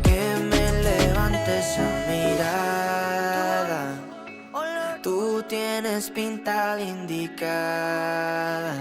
que me levantes a mirar. Tú tienes pinta de indicada.